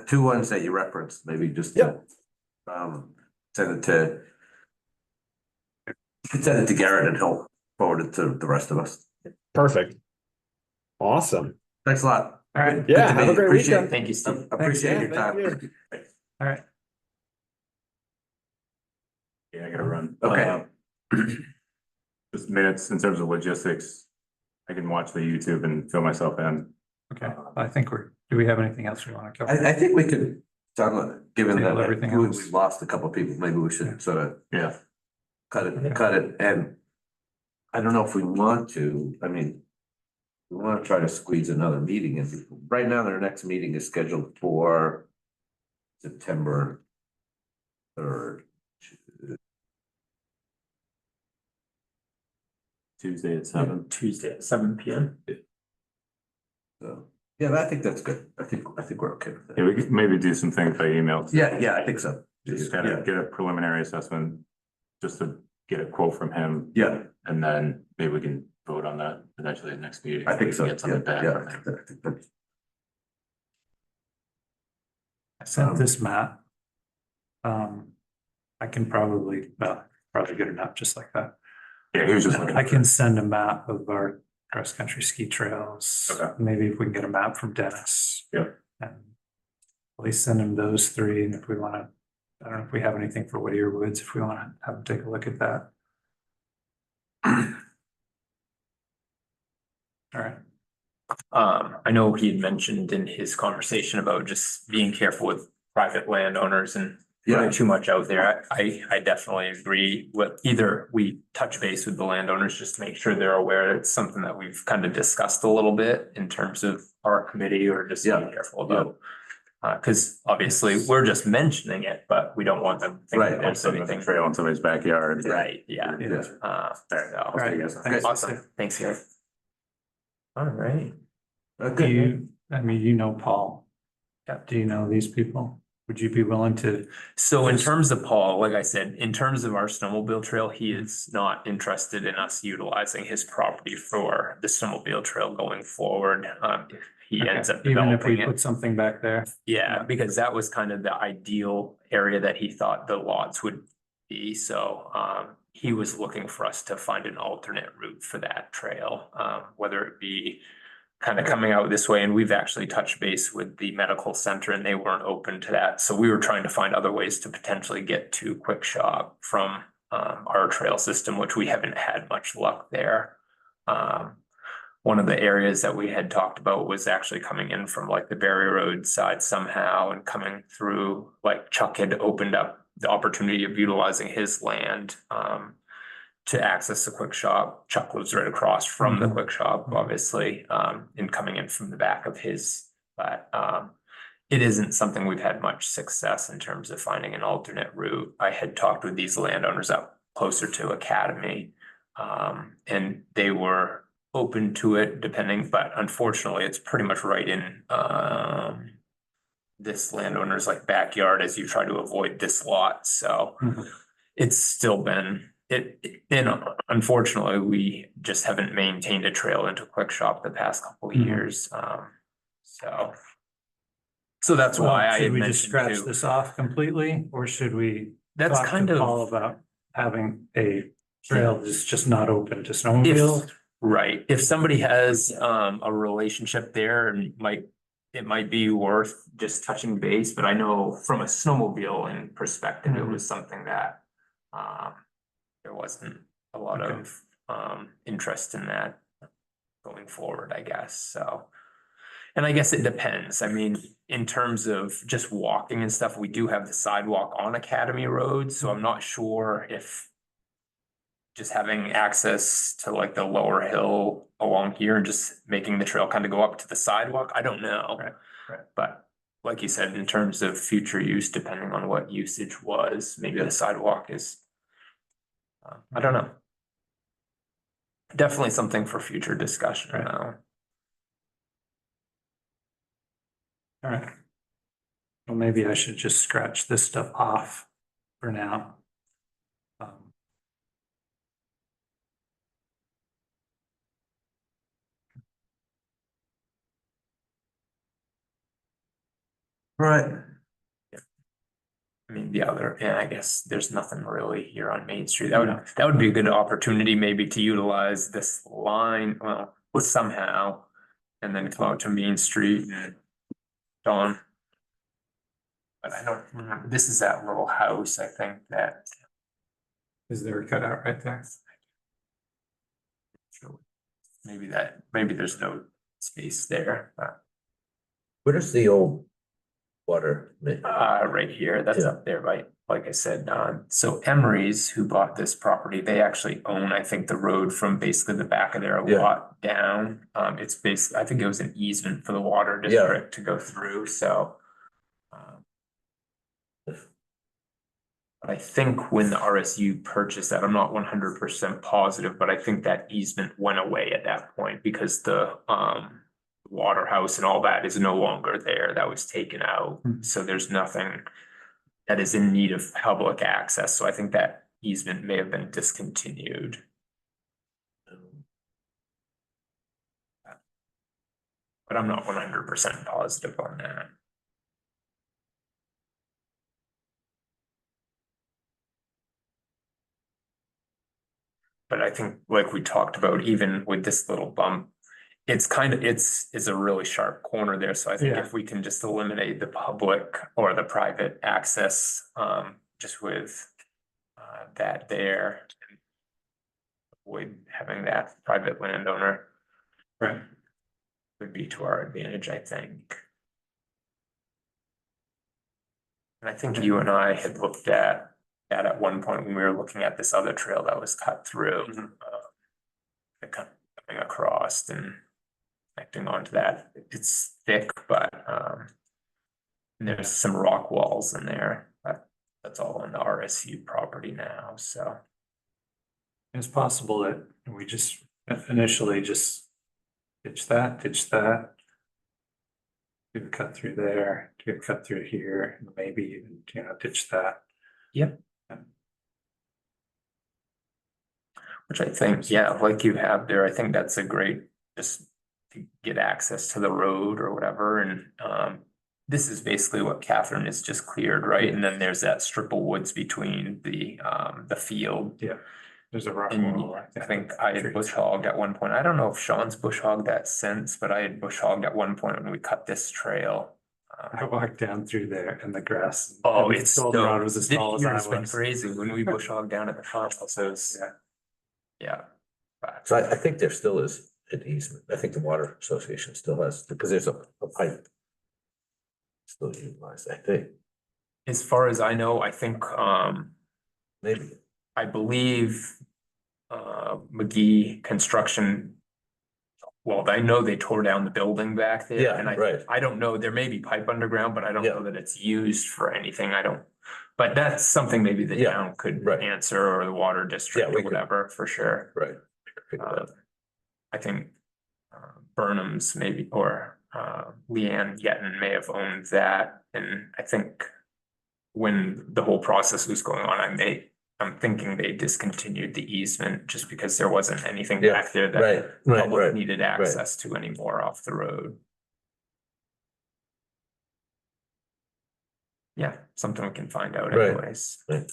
two ones that you referenced, maybe just. Yep. Send it to. You can send it to Garrett and he'll forward it to the rest of us. Perfect. Awesome. Thanks a lot. All right. Good Yeah. to Have meet a great Appreciate- weekend. Thank you, Steve. Appreciate your Thank time. All right. Yeah, I gotta run. Okay. Just minutes in terms of logistics. I can watch the YouTube and fill myself in. Okay. I think do we have anything else we want to cover? I think we could, given Table that everything we else. lost a couple of people, maybe we should sort of Yeah. cut it, and I don't know if we want to, I mean, we want to try to squeeze another meeting in. Right now, their next meeting is scheduled for September 3rd. Tuesday at 7. Tuesday at 7 p.m. So, yeah, I think that's good. I think we're okay with Yeah, that. we could maybe do some things by email. Yeah, I think so. Just kind of get a preliminary assessment, just to get a quote from him, Yeah, and then maybe we can vote on that potentially at next meeting. I think so. Get something back. Yeah, I think that's- I sent this map. I can probably good enough just like that. Yeah, he was just looking. I can send a map of our cross-country ski trails. Okay. Maybe if we can get a map from Dennis. Yeah. And at least send him those three, and if we want to, I don't know if we have anything for Whittier Woods, if we want to have him take a look at that. All right. I know he had mentioned in his conversation about just being careful with private landowners and putting Yeah. too much out there. I definitely agree with either we touch base with the landowners just to make sure they're aware. It's something that we've kind of discussed a little bit in terms of our committee, or just being careful about. Cause obviously we're just mentioning it, but we don't want them to think Right, that there's anything. Trail in somebody's backyard. Right, yeah. Yeah. Fair enough. All right. Yes. Thanks. Awesome. Thanks, Gary. All right. Do Okay. you, I mean, you know Paul. Yeah. Do you know these people? Would you be willing to? So in terms of Paul, like I said, in terms of our snowmobile trail, he is not interested in us utilizing his property for the snowmobile trail going forward. If he ends up Even if we developing it. put something back there? Yeah, because that was kind of the ideal area that he thought the lots would be, so he was looking for us to find an alternate route for that trail, whether it be kind of coming out this way, and we've actually touched base with the medical center and they weren't open to that, so we were trying to find other ways to potentially get to Quick Shop from our trail system, which we haven't had much luck there. One of the areas that we had talked about was actually coming in from like the Berry Road side somehow and coming through, like Chuck had opened up the opportunity of utilizing his land to access the Quick Shop. Chuck lives right across from the Quick Shop, obviously, and coming in from the back of his, but it isn't something we've had much success in terms of finding an alternate route. I had talked with these landowners up closer to Academy, and they were open to it depending, but unfortunately it's pretty much right in this landowner's like backyard as you try to avoid this lot, so it's still been and unfortunately we just haven't maintained a trail into Quick Shop the past couple of years, so that's why I Should had we just mentioned scratch too. this off completely, or should we That's talk kind to of Paul about having a trail is just not open to snowmobiles. Right, if somebody has a relationship there and it might be worth just touching base, but I know from a snowmobiling perspective, it was something that there wasn't a lot Okay. of interest in that going forward, I guess, so. And I guess it depends. I mean, in terms of just walking and stuff, we do have the sidewalk on Academy Road, so I'm not sure if just having access to like the lower hill along here and just making the trail kind of go up to the sidewalk, I don't know. Right. But like you said, in terms of future use, depending on what usage was, maybe the sidewalk is. I don't know. Definitely something for future discussion Right. now. All right. Well, maybe I should just scratch this stuff off for now. Right. I mean, I guess there's nothing really here on Main Street. That would be a good opportunity maybe to utilize this line, well, with somehow. And then come out to Main Street and on. But I don't remember, this is that little house, I think that. Is there a cutout right there? Maybe there's no space there, but Where's the old water? right here, that's Yeah. up there, right? Like I said, so Emery's who bought this property, they actually own, I think, the road from basically the back of their Yeah. lot down. It's basically, I think it was an easement for the water Yeah. district to go through, so. But I think when the RSU purchased that, I'm not 100% positive, but I think that easement went away at that point because the water house and all that is no longer there. That was taken out. Mhm. So there's nothing that is in need of public access. So I think that easement may have been discontinued. But I'm not 100% positive on that. But I think like we talked about, even with this little bump, it's a really sharp corner there. So I think Yeah. if we can just eliminate the public or the private access, just with that there. Avoid having that private landowner Right. would be to our advantage, I think. And I think you and I had looked at that at one point when we were looking at this other trail that was cut through. Coming across and connecting onto that. It's thick, but there's some rock walls in there, but that's all on the RSU property now, so. It's possible that we just initially just ditch that. Do a cut through there, do a cut through here, and maybe even, ditch that. Yep. Which I think, yeah, like you have there, I think that's a great, just to get access to the road or whatever, and this is basically what Catherine has just cleared, right? And then there's that strip of woods between the field. Yeah. There's a rock And wall. I think I had bush hogged at one point. I don't know if Sean's bush hogged that since, but I had bush hogged at one point when we cut this trail. I walked down through there in the grass. Oh, and it's the goldenrod was as tall as I It's been was. crazy when we bush hogged down at the farmhouse. It was, Yeah. yeah. But So I think there still is an easement. I think the water association still has, because there's a pipe. Still utilized, I think, as far as I know, I think maybe. I believe McGee Construction. Well, I know they tore down the building back there. Yeah, And right. I don't know, there may be pipe underground, but I don't Yeah. know that it's used for anything. But that's something maybe the Yeah, town could right. answer, or the water district Yeah, or we could. whatever, for sure. Right. Figure that out. I think Burnham's maybe, or Leanne Yeton may have owned that, and I think when the whole process was going on, I'm thinking they discontinued the easement just because there wasn't anything Yeah, back there that Right, public needed access to anymore off the road. Yeah, something we can find out Right. anyways. Right.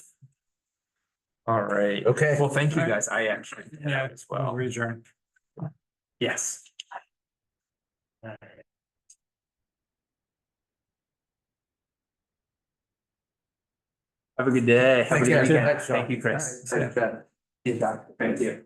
All right. Okay. Well, thank you All right. guys. I actually Yeah, have as well. Adjourn. Yes. Have a good day. Have a Thank good you. weekend. Thanks, Sean. Thank you, Chris. Thanks, Chad. See you, Doc. Thank you.